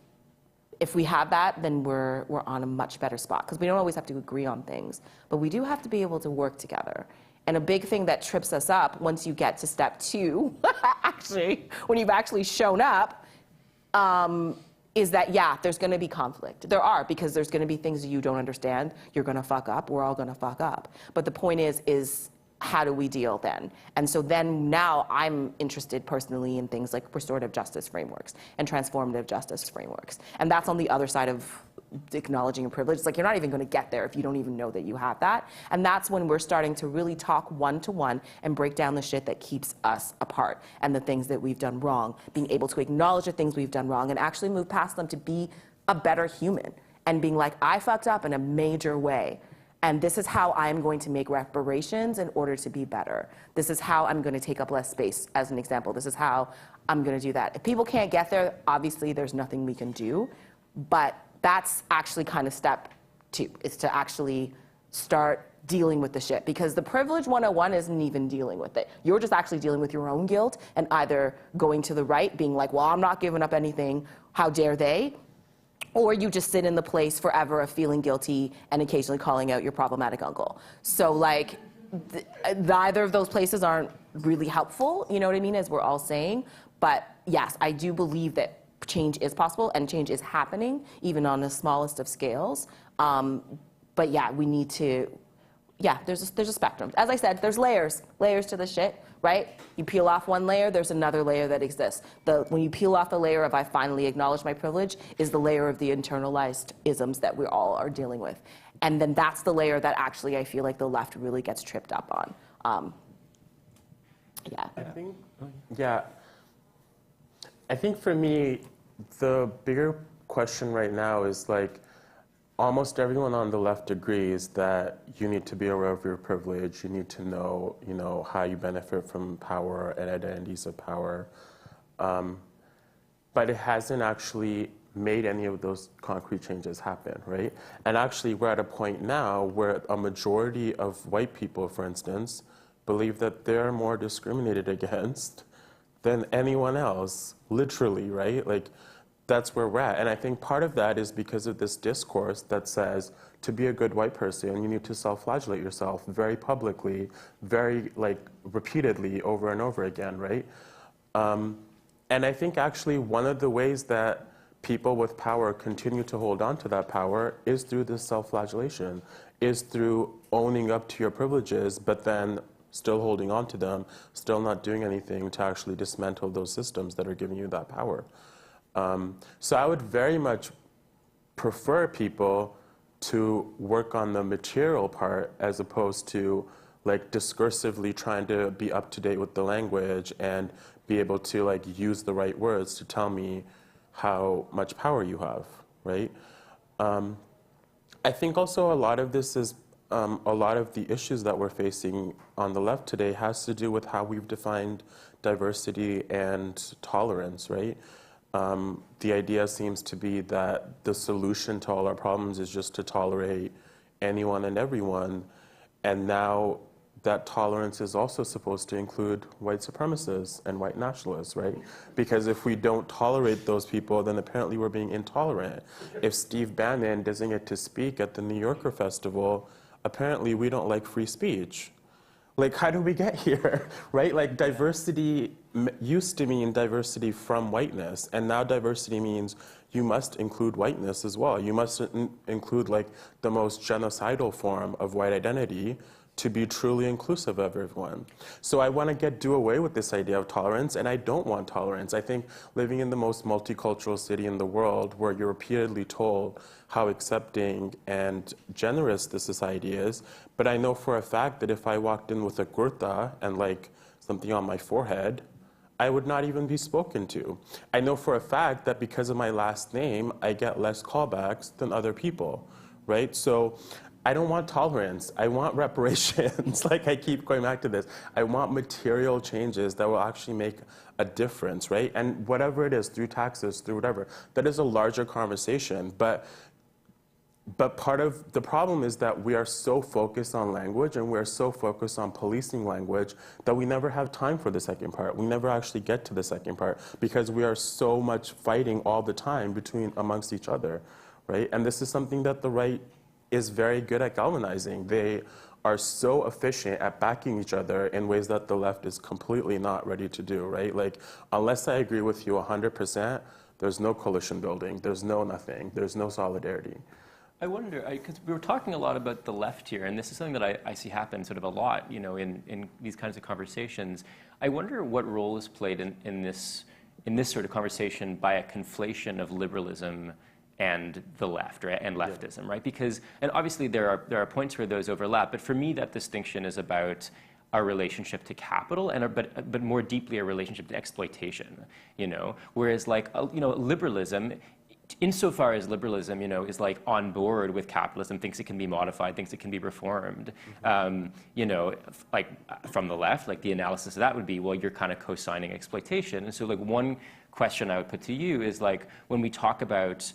if we have that, then we're on a much better spot, because we don't always have to agree on things, but we do have to be able to work together. And a big thing that trips us up once you get to step 2, actually, when you've actually shown up, is that, yeah, there's going to be conflict. There are, because there's going to be things you don't understand. You're going to fuck up. We're all going to fuck up. But the point is how do we deal then? And so then now I'm interested personally in things like restorative justice frameworks and transformative justice frameworks. And that's on the other side of acknowledging a privilege. It's like you're not even going to get there if you don't even know that you have that. And that's when we're starting to really talk one-to-one and break down the shit that keeps us apart and the things that we've done wrong, being able to acknowledge the things we've done wrong and actually move past them to be a better human and being like, I fucked up in a major way. And this is how I'm going to make reparations in order to be better. This is how I'm going to take up less space, as an example. This is how I'm going to do that. If people can't get there, obviously there's nothing we can do. But that's actually kind of step 2, is to actually start dealing with the shit. Because the privilege 101 isn't even dealing with it. You're just actually dealing with your own guilt and either going to the right, being like, well, I'm not giving up anything, how dare they? Or you just sit in the place forever of feeling guilty and occasionally calling out your problematic uncle. So like, neither of those places aren't really helpful, you know what I mean, as we're all saying. But yes, I do believe that change is possible and change is happening, even on the smallest of scales. But yeah, we need to, yeah, there's a spectrum. As I said, there's layers to the shit, right? You peel off one layer, there's another layer that exists. When you peel off the layer of I finally acknowledge my privilege is the layer of the internalized isms that we all are dealing with. And then that's the layer that actually I feel like the left really gets tripped up on. Yeah. I think for me, the bigger question right now is like, almost everyone on the left agrees that you need to be aware of your privilege. You need to know, how you benefit from power and identities of power. But it hasn't actually made any of those concrete changes happen, right? And actually, we're at a point now where a majority of white people, for instance, believe that they're more discriminated against than anyone else, literally, right? Like, that's where we're at. And I think part of that is because of this discourse that says to be a good white person, you need to self-flagellate yourself very publicly, very repeatedly over and over again, right? And I think actually one of the ways that people with power continue to hold on to that power is through this self-flagellation, is through owning up to your privileges, but then still holding on to them, still not doing anything to actually dismantle those systems that are giving you that power. So I would very much prefer people to work on the material part as opposed to discursively trying to be up to date with the language and be able to use the right words to tell me how much power you have, right? I think also a lot of this is, a lot of the issues that we're facing on the left today has to do with how we've defined diversity and tolerance, right? The idea seems to be that the solution to all our problems is just to tolerate anyone and everyone. And now that tolerance is also supposed to include white supremacists and white nationalists, right? Because if we don't tolerate those people, then apparently we're being intolerant. If Steve Bannon doesn't get to speak at the New Yorker Festival, apparently we don't like free speech. How do we get here, right? Diversity used to mean diversity from whiteness, and now diversity means you must include whiteness as well. You must include the most genocidal form of white identity to be truly inclusive of everyone. So I want to do away with this idea of tolerance, and I don't want tolerance. I think living in the most multicultural city in the world, where you're repeatedly told how accepting and generous the society is, but I know for a fact that if I walked in with a kurta and something on my forehead, I would not even be spoken to. I know for a fact that because of my last name, I get less callbacks than other people, right? So I don't want tolerance. I want reparations. Like, I keep going back to this. I want material changes that will actually make a difference, right? And whatever it is, through taxes, through whatever, that is a larger conversation. But part of the problem is that we are so focused on language and we're so focused on policing language that we never have time for the second part. We never actually get to the second part because we are so much fighting all the time amongst each other, right? And this is something that the right is very good at galvanizing. They are so efficient at backing each other in ways that the left is completely not ready to do, right? Like, unless I agree with you 100%, there's no coalition building, there's no nothing, there's no solidarity. I wonder, because we were talking a lot about the left here, and this is something that I see happen sort of a lot, you know, in these kinds of conversations. I wonder what role is played in this sort of conversation by a conflation of liberalism and the left, right, and leftism, right? Because, and obviously there are points where those overlap, but for me that distinction is about our relationship to capital, and but more deeply our relationship to exploitation, you know? Whereas, like, you know, liberalism, insofar as liberalism, you know, is like on board with capitalism, thinks it can be modified, thinks it can be reformed, you know, like from the left, like the analysis of that would be, well, you're kind of co-signing exploitation. And so, like, one question I would put to you is, like, when we talk about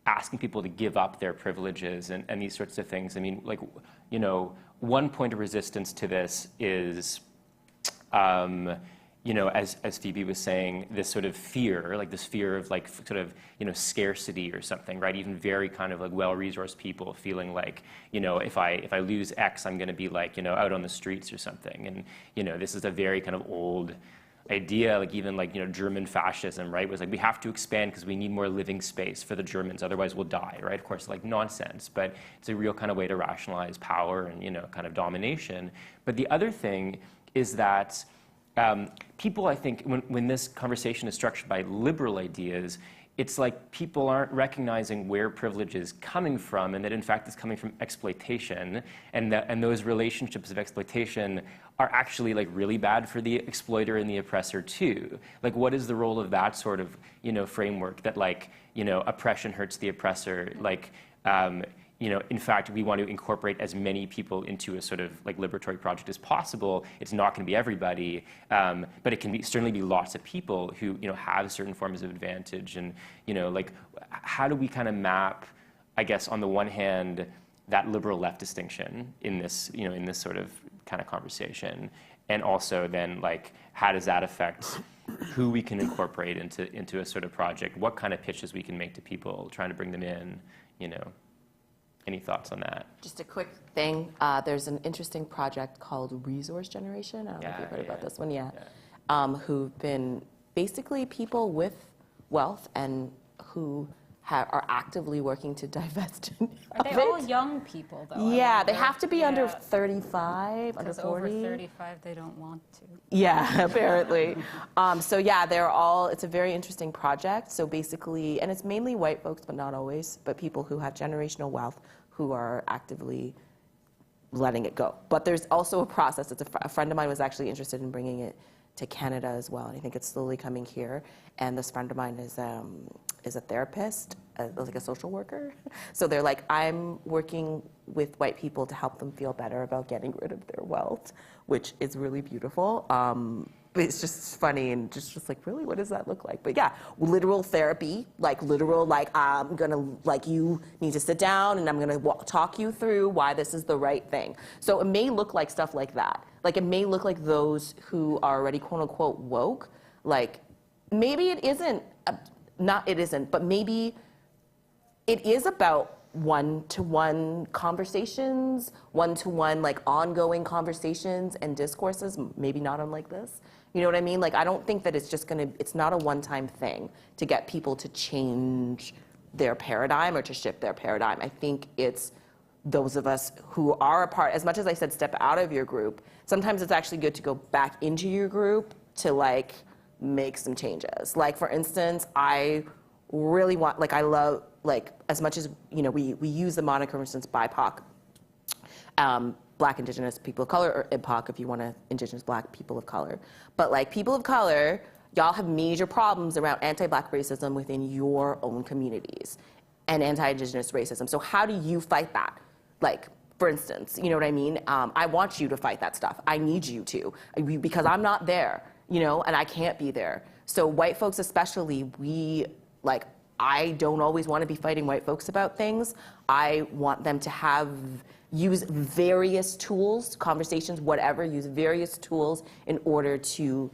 asking people to give up their privileges and these sorts of things, I mean, like, you know, one point of resistance to this is, you know, as Phoebe was saying, this sort of fear, like this fear of, like, sort of, you know, scarcity or something, right? Even very kind of like well-resourced people feeling like, you know, if I lose X, I'm going to be, like, you know, out on the streets or something. And, you know, this is a very kind of old idea, like even like, you know, German fascism, right? Was like, we have to expand because we need more living space for the Germans, otherwise we'll die, right? Of course, like nonsense, but it's a real kind of way to rationalize power and, you know, kind of domination. But the other thing is that people, I think, when this conversation is structured by liberal ideas, it's like people aren't recognizing where privilege is coming from, and that in fact it's coming from exploitation, and those relationships of exploitation are actually, like, really bad for the exploiter and the oppressor too. Like, what is the role of that sort of, you know, framework that, like, you know, oppression hurts the oppressor, like, you know, in fact, we want to incorporate as many people into a sort of like liberatory project as possible. It's not going to be everybody, but it can certainly be lots of people who, you know, have certain forms of advantage. And, you know, like, how do we kind of map, I guess, on the one hand, that liberal left distinction in this, you know, in this sort of kind of conversation, and also then, like, how does that affect who we can incorporate into a sort of project? What kind of pitches we can make to people, trying to bring them in, you know? Any thoughts on that? Just a quick thing. There's an interesting project called Resource Generation. I don't know if you've heard about this one yet. Who've been basically people with wealth and who are actively working to divest Are they all young people, though? Yeah, they have to be under 35, under 40. Over 35, they don't want to. Yeah, apparently. So yeah, it's a very interesting project. So basically, and it's mainly white folks, but not always, but people who have generational wealth who are actively letting it go. But there's also a process. A friend of mine was actually interested in bringing it to Canada as well, and I think it's slowly coming here. And this friend of mine is a therapist, like a social worker. So they're like, I'm working with white people to help them feel better about getting rid of their wealth, which is really beautiful. But it's just funny and just like, really, what does that look like? But yeah, literal therapy, like literal, like I'm gonna, like you need to sit down and I'm gonna talk you through why this is the right thing. So it may look like stuff like that. Like it may look like those who are already quote unquote woke, like maybe it isn't, but maybe it is about one-to-one conversations, one-to-one like ongoing conversations and discourses, maybe not unlike this. You know what I mean? Like I don't think that it's not a one-time thing to get people to change their paradigm or to shift their paradigm. I think it's those of us who are a part, as much as I said step out of your group, sometimes it's actually good to go back into your group to like make some changes. Like for instance, I really want, like I love, like as much as, you know, we use the moniker, for instance, BIPOC, Black, Indigenous, people of color, or IBPOC if you want to, Indigenous, Black, people of color. But like people of color, y'all have major problems around anti-Black racism within your own communities and anti-Indigenous racism. So how do you fight that? Like, for instance, you know what I mean? I want you to fight that stuff. I need you to, because I'm not there, you know, and I can't be there. So white folks especially, I don't always want to be fighting white folks about things. I want them to use various tools, conversations, whatever, use various tools in order to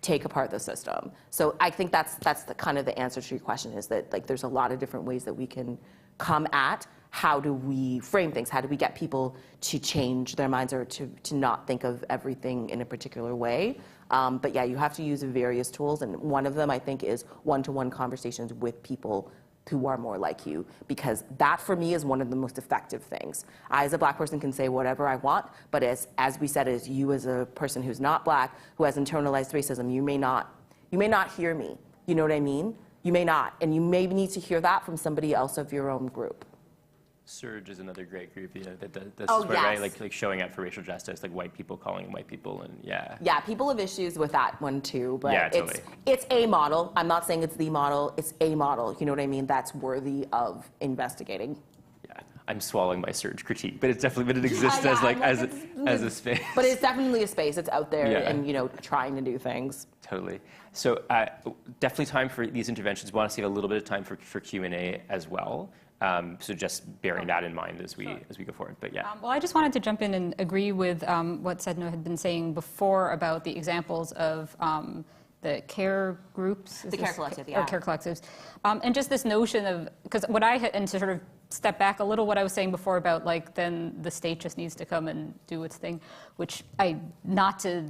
take apart the system. So I think that's the kind of the answer to your question, is that like there's a lot of different ways that we can come at how do we frame things, how do we get people to change their minds or to not think of everything in a particular way. But yeah, you have to use various tools, and one of them I think is one-to-one conversations with people who are more like you, because that for me is one of the most effective things. I as a black person can say whatever I want, but as we said, as you as a person who's not black, who has internalized racism, you may not hear me. You know what I mean? You may not, and you may need to hear that from somebody else of your own group. Surge is another great group, you know, that does Oh, support, right? yes. Like showing up for racial justice, like white people calling white people, and yeah. Yeah, people have issues with that one too, but Yeah, totally. it's a model. I'm not saying it's the model, it's a model, you know what I mean? That's worthy of investigating. Yeah, I'm swallowing my surge critique, but it exists Yeah, as a space. But it's definitely a space. It's out there, Yeah. and you know, trying to do things. Totally. So definitely time for these interventions. We want to save a little bit of time for Q&A as well. So just bearing that in mind as we go forward. But yeah. Well, I just wanted to jump in and agree with what Sedina had been saying before about the examples of the care groups. The care collective, yeah. Or care collectives. And just this notion of, because what I had, and to sort of step back a little, what I was saying before about like then the state just needs to come and do its thing, which not to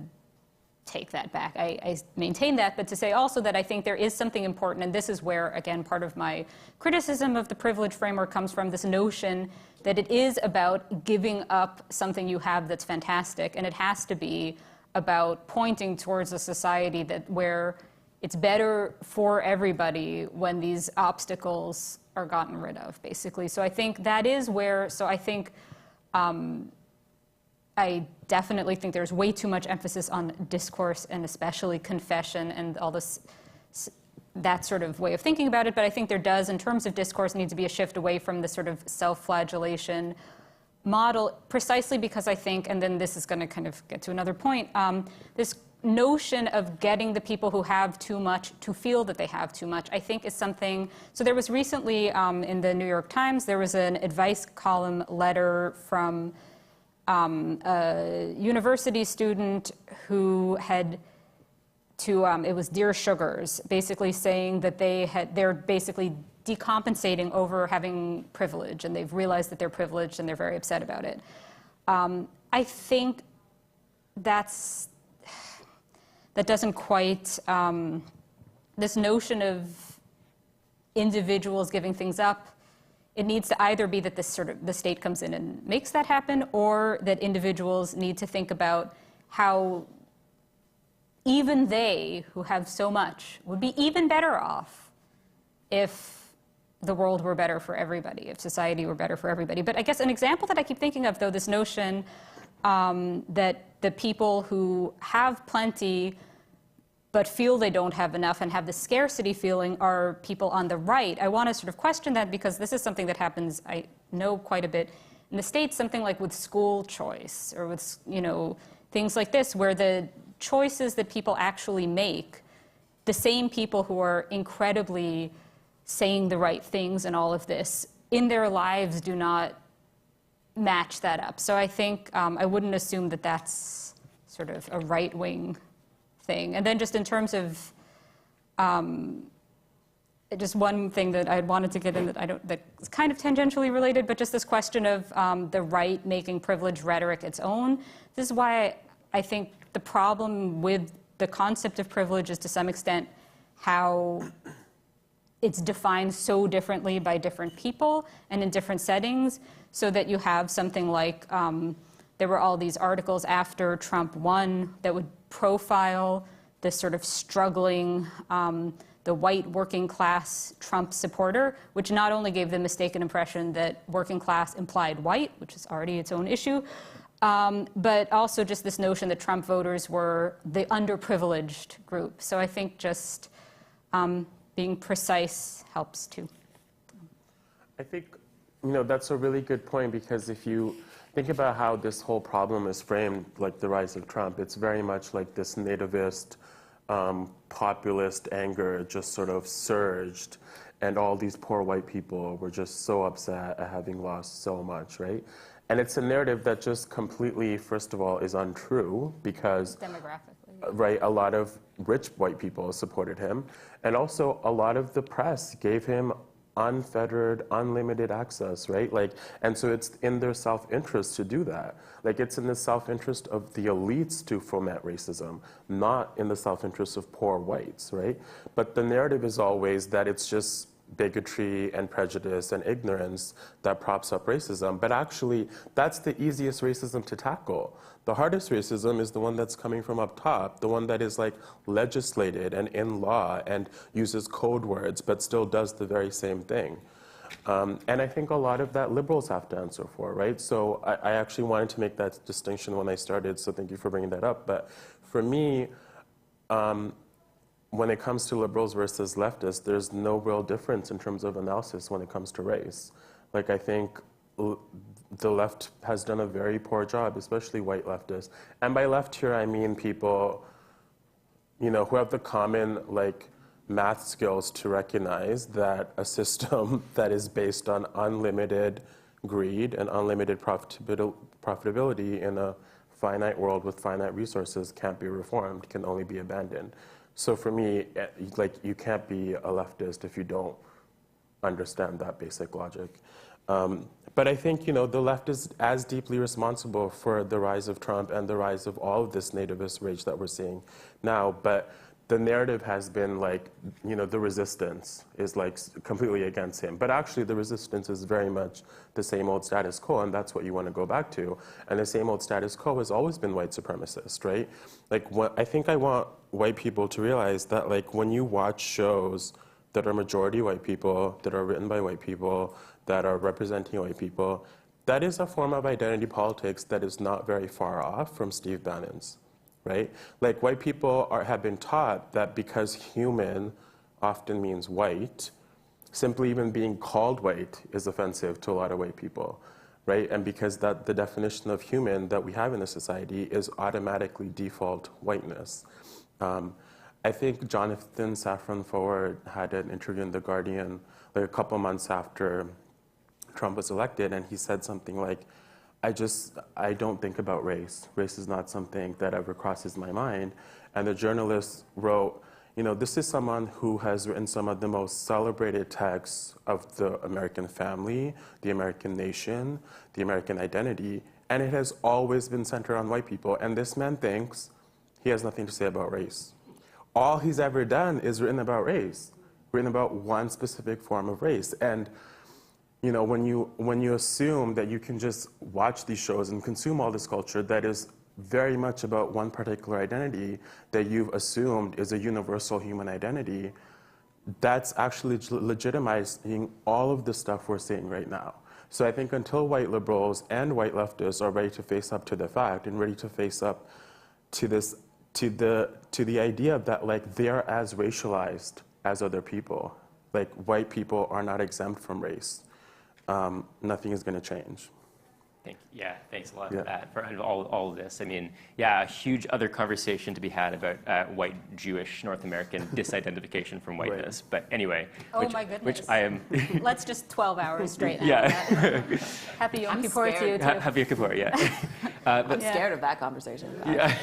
take that back. I maintain that, but to say also that I think there is something important, and this is where, again, part of my criticism of the privilege framework comes from, this notion that it is about giving up something you have that's fantastic, and it has to be about pointing towards a society where it's better for everybody when these obstacles are gotten rid of, basically. So I think that is where, I definitely think there's way too much emphasis on discourse and especially confession and all this, that sort of way of thinking about it. But I think there does, in terms of discourse, need to be a shift away from the sort of self-flagellation model, precisely because I think, and then this is going to kind of get to another point, this notion of getting the people who have too much to feel that they have too much, I think is something. So there was recently in the New York Times, there was an advice column letter from a university student who had it was Dear Sugars, basically saying that they're basically decompensating over having privilege, and they've realized that they're privileged and they're very upset about it. I think that doesn't quite, this notion of individuals giving things up, it needs to either be that the state comes in and makes that happen, or that individuals need to think about how even they, who have so much, would be even better off if the world were better for everybody, if society were better for everybody. But I guess an example that I keep thinking of, though, this notion that the people who have plenty but feel they don't have enough and have the scarcity feeling are people on the right. I want to sort of question that, because this is something that happens, I know, quite a bit in the States, something like with school choice or with, you know, things like this, where the choices that people actually make, the same people who are incredibly saying the right things and all of this, in their lives do not match that up. So I think I wouldn't assume that that's sort of a right-wing thing. And then just in terms of just one thing that I wanted to get in that's kind of tangentially related, but just this question of the right making privilege rhetoric its own. This is why I think the problem with the concept of privilege is to some extent how it's defined so differently by different people and in different settings, so that you have something like there were all these articles after Trump won that would profile this sort of struggling, the white working class Trump supporter, which not only gave the mistaken impression that working class implied white, which is already its own issue, but also just this notion that Trump voters were the underprivileged group. So I think just being precise helps too. I think that's a really good point, because if you think about how this whole problem is framed, like the rise of Trump, it's very much like this nativist, populist anger just sort of surged, and all these poor white people were just so upset at having lost so much, right? And it's a narrative that just completely, first of all, is untrue, because Demographically. right, a lot of rich white people supported him, and also a lot of the press gave him unfettered, unlimited access, right? Like, and so it's in their self-interest to do that. Like, it's in the self-interest of the elites to foment racism, not in the self-interest of poor whites, right? But the narrative is always that it's just bigotry and prejudice and ignorance that props up racism. But actually, that's the easiest racism to tackle. The hardest racism is the one that's coming from up top, the one that is like legislated and in law and uses code words, but still does the very same thing. And I think a lot of that liberals have to answer for, right? So I actually wanted to make that distinction when I started, so thank you for bringing that up. But for me, when it comes to liberals versus leftists, there's no real difference in terms of analysis when it comes to race. Like, I think the left has done a very poor job, especially white leftists. And by left here, I mean people, who have the common, like, math skills to recognize that a system that is based on unlimited greed and unlimited profitability in a finite world with finite resources can't be reformed, can only be abandoned. So for me, like, you can't be a leftist if you don't understand that basic logic. But I think, the left is as deeply responsible for the rise of Trump and the rise of all of this nativist rage that we're seeing now. But the narrative has been like, the resistance is like completely against him. But actually, the resistance is very much the same old status quo, and that's what you want to go back to. And the same old status quo has always been white supremacist, right? Like, I think I want white people to realize that, like, when you watch shows that are majority white people, that are written by white people, that are representing white people, that is a form of identity politics that is not very far off from Steve Bannon's, right? Like, white people have been taught that because human often means white, simply even being called white is offensive to a lot of white people, right? And because the definition of human that we have in the society is automatically default whiteness. I think Jonathan Safran Foer had an interview in The Guardian like a couple months after Trump was elected, and he said something like, I don't think about race. Race is not something that ever crosses my mind. And the journalist wrote, this is someone who has written some of the most celebrated texts of the American family, the American nation, the American identity, and it has always been centered on white people. And this man thinks he has nothing to say about race. All he's ever done is written about race, written about one specific form of race. And when you assume that you can just watch these shows and consume all this culture that is very much about one particular identity that you've assumed is a universal human identity, that's actually legitimizing all of the stuff we're seeing right now. So I think until white liberals and white leftists are ready to face up to the fact and ready to face up to this, to the idea that, like, they're as racialized as other people, like, white people are not exempt from race, nothing is going to change. Yeah, thanks a lot for that, for all of this. I mean, yeah, a huge other conversation to be had about white Jewish North American disidentification from whiteness. Right. But anyway, my goodness. Which I am. Let's just 12 hours straight now. Yeah. Happy Yom Kippur to you too. Happy Yom Kippur, yeah. I'm scared of that conversation. Yeah.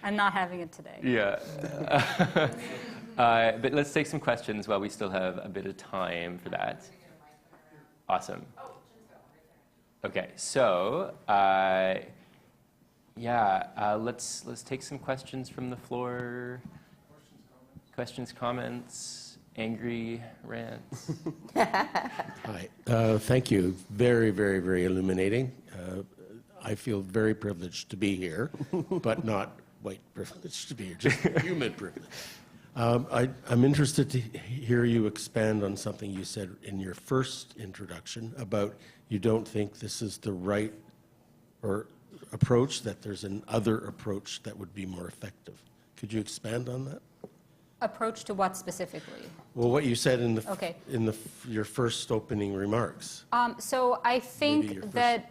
I'm not having it today. Yeah. But let's take some questions while we still have a bit of time for that. Awesome. Okay, so let's take some questions from the floor. Questions, comments, angry rants. Hi, thank you. Very, very, very illuminating. I feel very privileged to be here, but not white privileged to be here, just human privilege. I'm interested to hear you expand on something you said in your first introduction about you don't think this is the right or approach, that there's another approach that would be more effective. Could you expand on that? Approach to what specifically? Well, what you said in the Okay. your first opening remarks. So I Maybe your think first- that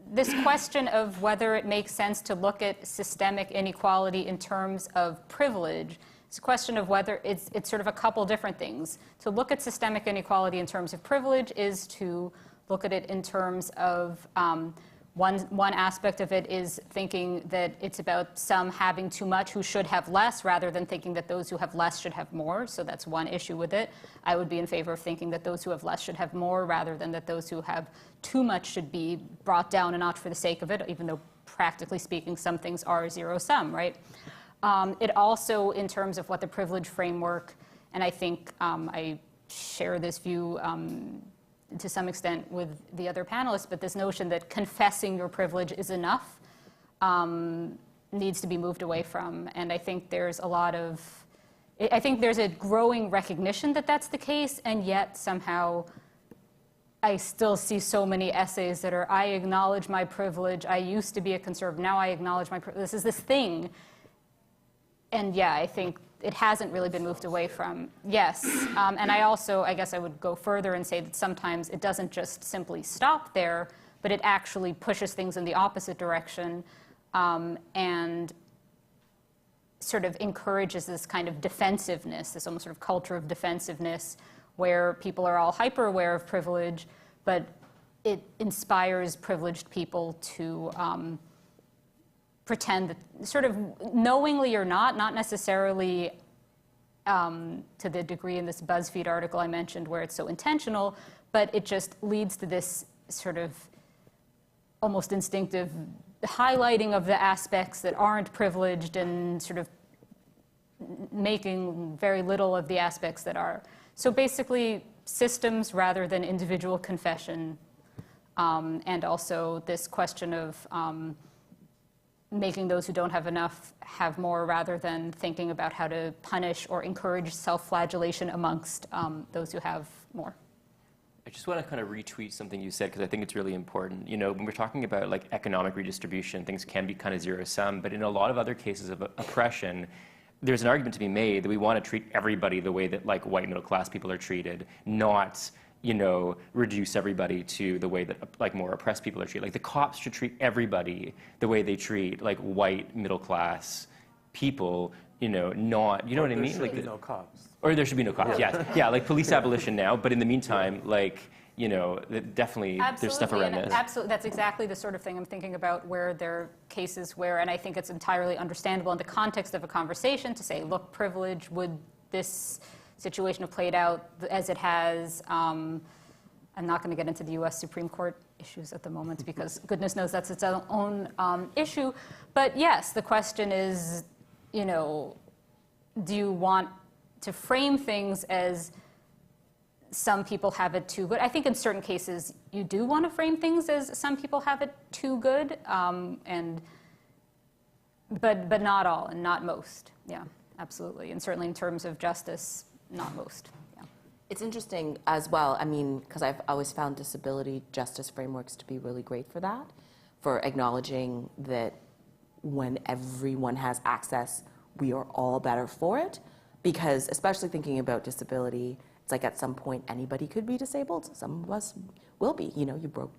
this question of whether it makes sense to look at systemic inequality in terms of privilege is a question of whether it's sort of a couple different things. To look at systemic inequality in terms of privilege is to look at it in terms of one aspect of it is thinking that it's about some having too much who should have less, rather than thinking that those who have less should have more. So that's one issue with it. I would be in favor of thinking that those who have less should have more, rather than that those who have too much should be brought down a notch for the sake of it, even though practically speaking some things are zero-sum, right? It also, in terms of what the privilege framework, and I think I share this view to some extent with the other panelists, but this notion that confessing your privilege is enough needs to be moved away from. And I think there's I think there's a growing recognition that that's the case, and yet somehow I still see so many essays that are, I acknowledge my privilege, I used to be a conservative, now I acknowledge my privilege. This is this thing. And yeah, I think it hasn't really been moved away from. Yes, and I also, I guess I would go further and say that sometimes it doesn't just simply stop there, but it actually pushes things in the opposite direction and sort of encourages this kind of defensiveness, this almost sort of culture of defensiveness where people are all hyper aware of privilege, but it inspires privileged people to pretend that, sort of knowingly or not necessarily to the degree in this BuzzFeed article I mentioned where it's so intentional, but it just leads to this sort of almost instinctive highlighting of the aspects that aren't privileged and sort of making very little of the aspects that are. So basically systems rather than individual confession, and also this question of making those who don't have enough have more, rather than thinking about how to punish or encourage self-flagellation amongst those who have more. I just want to kind of retweet something you said because I think it's really important. You know, when we're talking about like economic redistribution, things can be kind of zero-sum, but in a lot of other cases of oppression, there's an argument to be made that we want to treat everybody the way that like white middle-class people are treated, not, you know, reduce everybody to the way that like more oppressed people are treated. Like the cops should treat everybody the way they treat like white middle-class people, you know, not, you know what I mean? There Like should be no cops. Or there should be no cops, yeah. Yeah, like police abolition now, but in the meantime, like, you know, definitely there's stuff around this. Absolutely, that's exactly the sort of thing I'm thinking about, where there are cases where, and I think it's entirely understandable in the context of a conversation to say, look, privilege, would this situation have played out as it has? I'm not going to get into the U.S. Supreme Court issues at the moment because goodness knows that's its own issue. But yes, the question is, you know, do you want to frame things as some people have it too good? I think in certain cases you do want to frame things as some people have it too good, but not all and not most. Yeah, absolutely. And certainly in terms of justice, not most. Yeah. It's interesting as well, I mean, because I've always found disability justice frameworks to be really great for that, for acknowledging that when everyone has access, we are all better for it. Because especially thinking about disability, it's like at some point anybody could be disabled. Some of us will be. You know, you broke,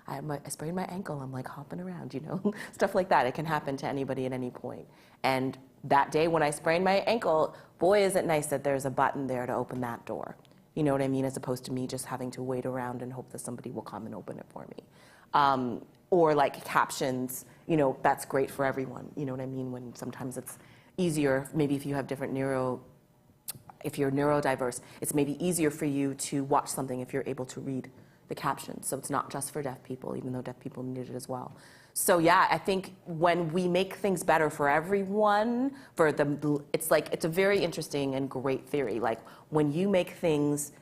I sprained my ankle, I'm like hopping around, you know, stuff like that. It can happen to anybody at any point. And that day when I sprained my ankle, boy, is it nice that there's a button there to open that door. You know what I mean? As opposed to me just having to wait around and hope that somebody will come and open it for me. Or like captions, you know, that's great for everyone. You know what I mean? When sometimes it's easier, maybe if you have different if you're neurodiverse, it's maybe easier for you to watch something if you're able to read the captions. So it's not just for deaf people, even though deaf people need it as well. So yeah, I think when we make things better for everyone, it's a very interesting and great theory. Like when you make things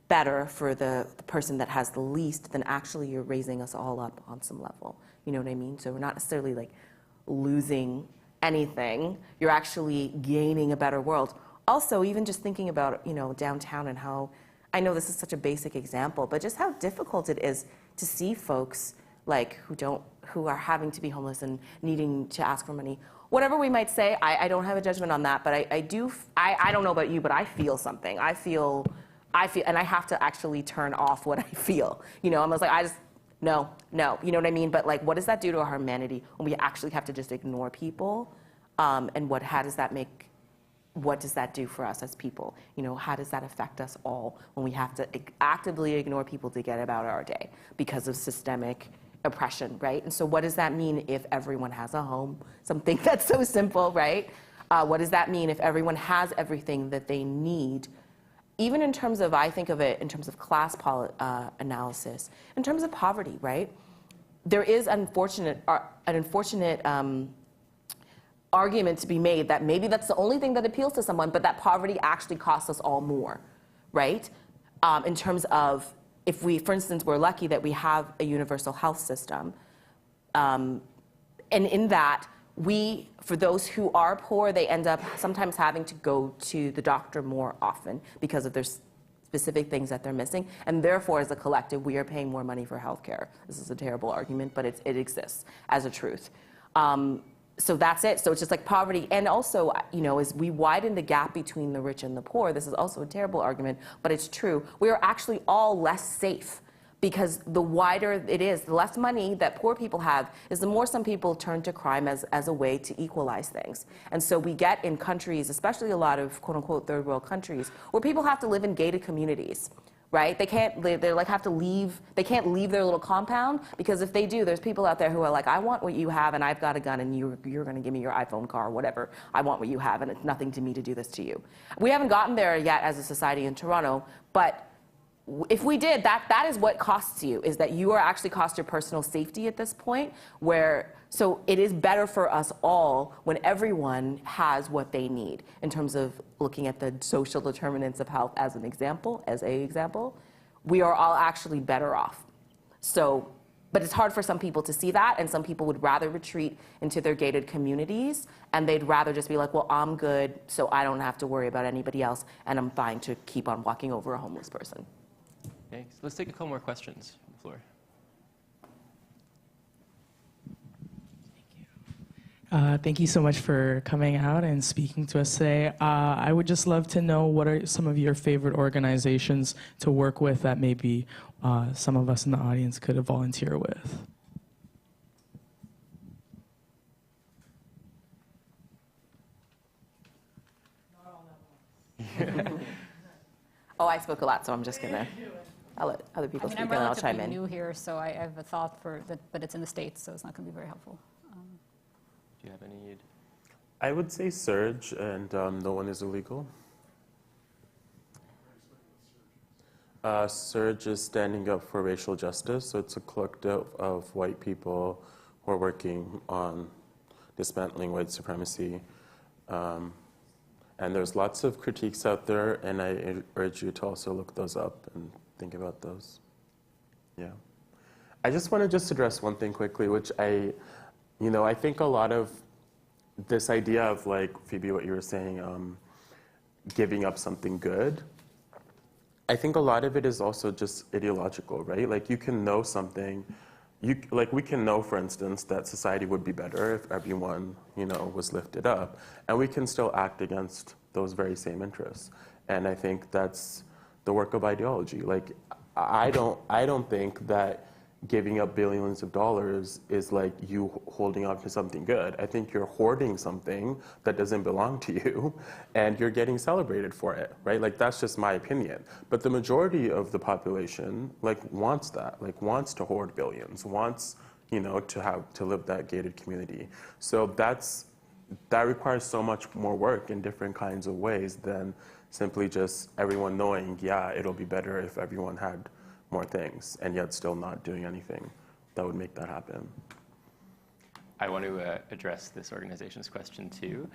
better for the person that has the least, then actually you're raising us all up on some level. You know what I mean? So we're not necessarily like losing anything, you're actually gaining a better world. Also, even just thinking about, you know, downtown and how, I know this is such a basic example, but just how difficult it is to see folks like who are having to be homeless and needing to ask for money, whatever we might say, I don't have a judgment on that, but I don't know about you, but I feel something. I feel, and I have to actually turn off what I feel. You know, I'm just like, no, you know what I mean? But like, what does that do to our humanity when we actually have to just ignore people? And how does that make, what does that do for us as people? You know, how does that affect us all when we have to actively ignore people to get about our day because of systemic oppression, right? And so what does that mean if everyone has a home? Something that's so simple, right? What does that mean if everyone has everything that they need? Even in terms of, I think of it in terms of class analysis, in terms of poverty, right? There is an unfortunate argument to be made that maybe that's the only thing that appeals to someone, but that poverty actually costs us all more, right? In terms of, if we, for instance, we're lucky that we have a universal health system, and in that, for those who are poor, they end up sometimes having to go to the doctor more often because of their specific things that they're missing, and therefore, as a collective, we are paying more money for healthcare. This is a terrible argument, but it exists as a truth. So that's it. So it's just like poverty. And also, you know, as we widen the gap between the rich and the poor, this is also a terrible argument, but it's true. We are actually all less safe because the wider it is, the less money that poor people have is the more some people turn to crime as a way to equalize things. And so we get in countries, especially a lot of quote unquote third world countries, where people have to live in gated communities. Right? They can't, they like have to leave, they can't leave their little compound because if they do, there's people out there who are like, I want what you have and I've got a gun and you're gonna give me your iPhone car or whatever. I want what you have and it's nothing to me to do this to you. We haven't gotten there yet as a society in Toronto, but if we did, that is what costs you, is that you are actually cost your personal safety at this point so it is better for us all when everyone has what they need in terms of looking at the social determinants of health as an example, we are all actually better off. So, but it's hard for some people to see that, and some people would rather retreat into their gated communities, and they'd rather just be like, well, I'm good, so I don't have to worry about anybody else, and I'm fine to keep on walking over a homeless person. Thanks. Let's take a couple more questions from the floor. Thank you so much for coming out and speaking to us today. I would just love to know what are some of your favorite organizations to work with that maybe some of us in the audience could volunteer with. Oh, I spoke a lot, so I'm just gonna, I'll let other people speak and I'll chime in. I'm relatively new here, so I have a thought for that, but it's in the States, so it's not gonna be very helpful. Do you have any? I would say Surge and No One Is Illegal. Surge is standing up for racial justice, so it's a collective of white people who are working on dismantling white supremacy. And there's lots of critiques out there, and I urge you to also look those up and think about those. Yeah. I just want to address one thing quickly, which I think a lot of this idea of, like, Phoebe, what you were saying, giving up something good, I think a lot of it is also just ideological, right? Like, you can know something, we can know, for instance, that society would be better if everyone, was lifted up, and we can still act against those very same interests. And I think that's the work of ideology. Like, I don't think that giving up billions of dollars is like you holding on to something good. I think you're hoarding something that doesn't belong to you, and you're getting celebrated for it, right? Like, that's just my opinion. But the majority of the population, wants that, wants to hoard billions, wants, to live that gated community. So that requires so much more work in different kinds of ways than simply just everyone knowing, yeah, it'll be better if everyone had more things, and yet still not doing anything that would make that happen. I want to address this organization's question too.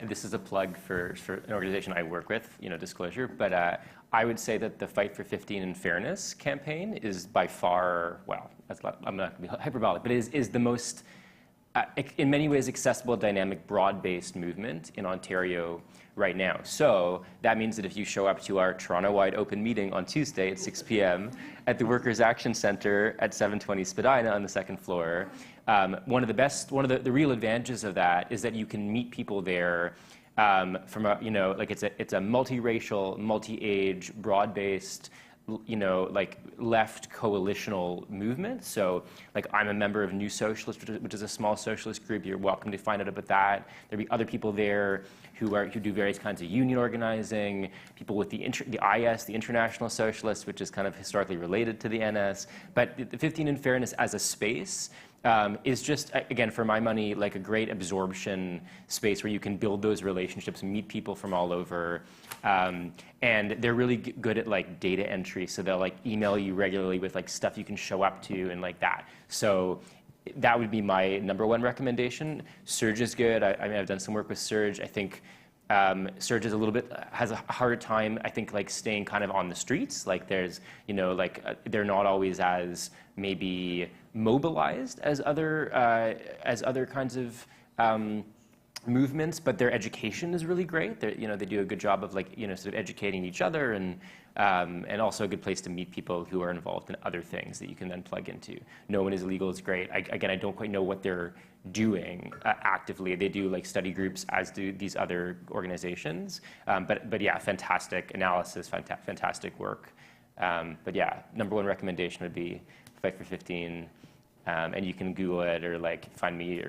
This is a plug for an organization I work with, disclosure, but I would say that the Fight for 15 and Fairness campaign is by far, well, I'm not going to be hyperbolic, but is the most in many ways, accessible, dynamic, broad-based movement in Ontario right now. So that means that if you show up to our Toronto-wide open meeting on Tuesday at 6 p.m. at the Workers' Action Centre at 720 Spadina on the second floor, one of the real advantages of that is that you can meet people there from a, like it's a multiracial, multi-age, broad-based, like left coalitional movement. So like I'm a member of New Socialist, which is a small socialist group. You're welcome to find out about that. There'll be other people there who do various kinds of union organizing, people with the IS, the International Socialists, which is kind of historically related to the NS. But the 15 in Fairness as a space is just, again, for my money, like a great absorption space where you can build those relationships, meet people from all over. And they're really good at like data entry. So they'll like email you regularly with like stuff you can show up to and like that. So that would be my #1 recommendation. Surge is good. I mean, I've done some work with Surge. I think Surge is has a harder time, I think, like staying kind of on the streets. Like there's, they're not always as maybe mobilized as other kinds of movements, but their education is really great. They do a good job of like, sort of educating each other and also a good place to meet people who are involved in other things that you can then plug into. No One Is Illegal is great. Again, I don't quite know what they're doing actively. They do like study groups, as do these other organizations. But yeah, fantastic analysis, fantastic work. But yeah, #1 recommendation would be Fight for 15. And you can Google it or like find me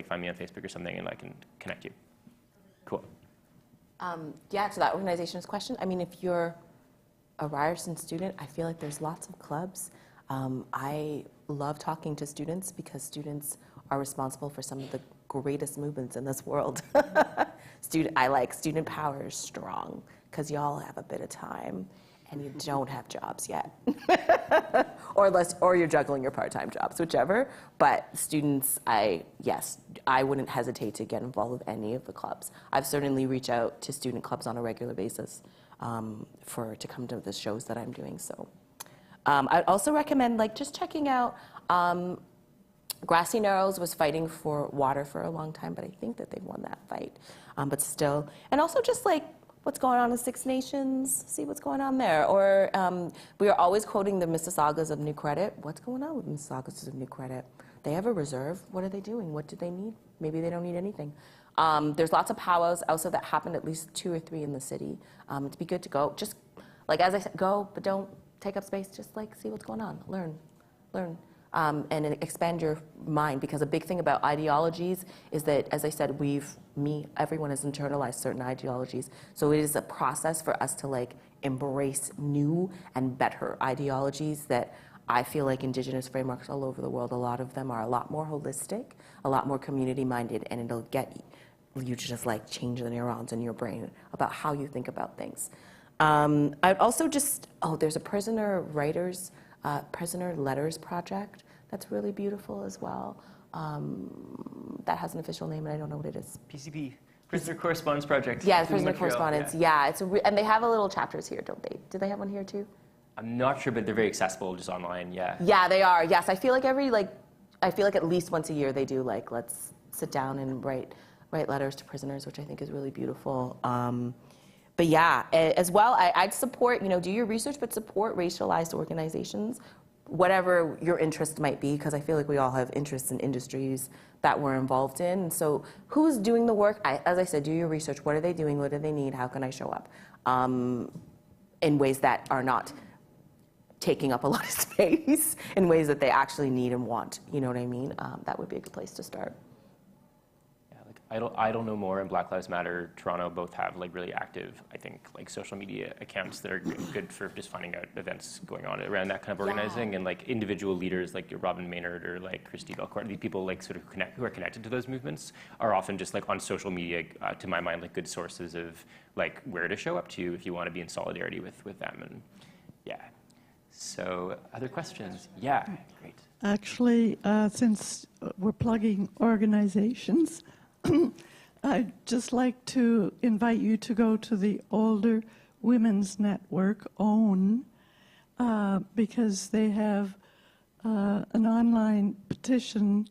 find me on Facebook or something and I can connect you. Cool. Yeah, to that organization's question, I mean, if you're a Ryerson student, I feel like there's lots of clubs. I love talking to students because students are responsible for some of the greatest movements in this world. I like student power is strong because y'all have a bit of time and you don't have jobs yet. or you're juggling your part-time jobs, whichever. But students, I wouldn't hesitate to get involved with any of the clubs. I've certainly reached out to student clubs on a regular basis to come to the shows that I'm doing. So I'd also recommend just checking out Grassy Narrows was fighting for water for a long time, but I think that they've won that fight. But still, and also just what's going on in Six Nations, see what's going on there. Or we are always quoting the Mississaugas of New Credit. What's going on with Mississaugas of New Credit? They have a reserve. What are they doing? What do they need? Maybe they don't need anything. There's lots of powwows also that happened, at least 2 or 3 in the city. It'd be good to go. Just, as I said, go, but don't take up space. Just see what's going on. Learn. And expand your mind, because a big thing about ideologies is that, as I said, everyone has internalized certain ideologies. So it is a process for us to embrace new and better ideologies that I feel like Indigenous frameworks all over the world, a lot of them are a lot more holistic, a lot more community-minded, and it'll get you to just change the neurons in your brain about how you think about things. I'd also there's a prisoner letters project that's really beautiful as well. That has an official name, and I don't know what it is. PCP, Prisoner Correspondence Project. Yeah, Prisoner Correspondence. Yeah, and they have a little chapters here, don't they? Do they have one here too? I'm not sure, but they're very accessible, just online. Yeah. Yeah, they are. Yes, I feel like at least once a year they do let's sit down and write letters to prisoners, which I think is really beautiful. But yeah, as well, I'd support, do your research, but support racialized organizations, whatever your interest might be, because I feel like we all have interests in industries that we're involved in. And so who's doing the work? As I said, do your research. What are they doing? What do they need? How can I show up? In ways that are not taking up a lot of space, in ways that they actually need and want. You know what I mean? That would be a good place to start. Idle No More and Black Lives Matter Toronto both have really active, I think, social media accounts that are good for just finding out events going on around that kind of organizing. Yeah. And individual leaders like Robin Maynard or Christy Belcourt, these people who are connected to those movements are often just on social media, to my mind, good sources of where to show up to if you want to be in solidarity with them. And yeah. So other questions? Yeah, great. Actually, since we're plugging organizations, I'd just like to invite you to go to the Older Women's Network, OWN, because they have an online petition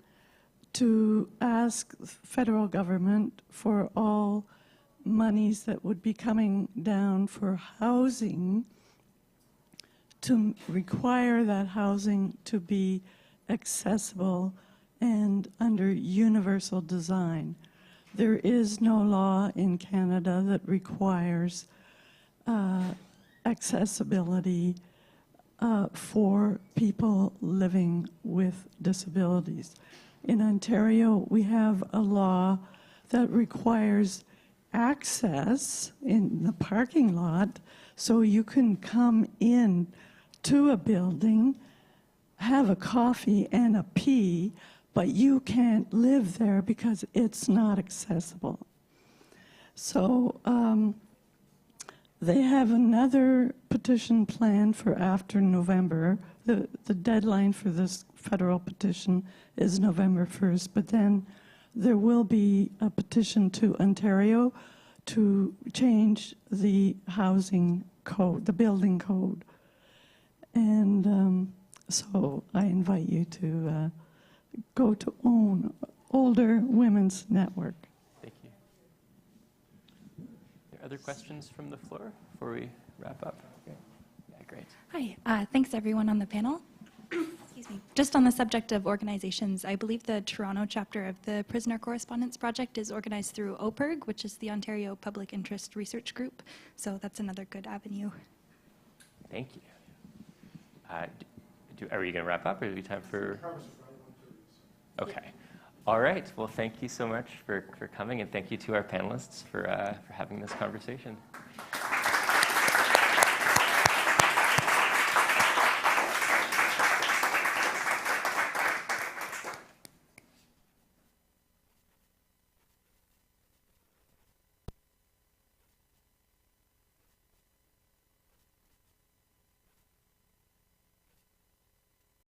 to ask the federal government for all monies that would be coming down for housing to require that housing to be accessible and under universal design. There is no law in Canada that requires accessibility for people living with disabilities. In Ontario, we have a law that requires access in the parking lot so you can come in to a building, have a coffee and a pee, but you can't live there because it's not accessible. So they have another petition planned for after November. The deadline for this federal petition is November 1st, but then there will be a petition to Ontario to change the housing code, the building code. And so I invite you to go to Older Women's Network. Thank you. Are there other questions from the floor before we wrap up? Okay. Yeah, great. Hi, thanks everyone on the panel. Excuse me. Just on the subject of organizations, I believe the Toronto chapter of the Prisoner Correspondence Project is organized through OPIRG, which is the Ontario Public Interest Research Group. So that's another good avenue. Thank you. Are we going to wrap up, or is it time for? Okay. All right. Well, thank you so much for coming, and thank you to our panelists for having this conversation.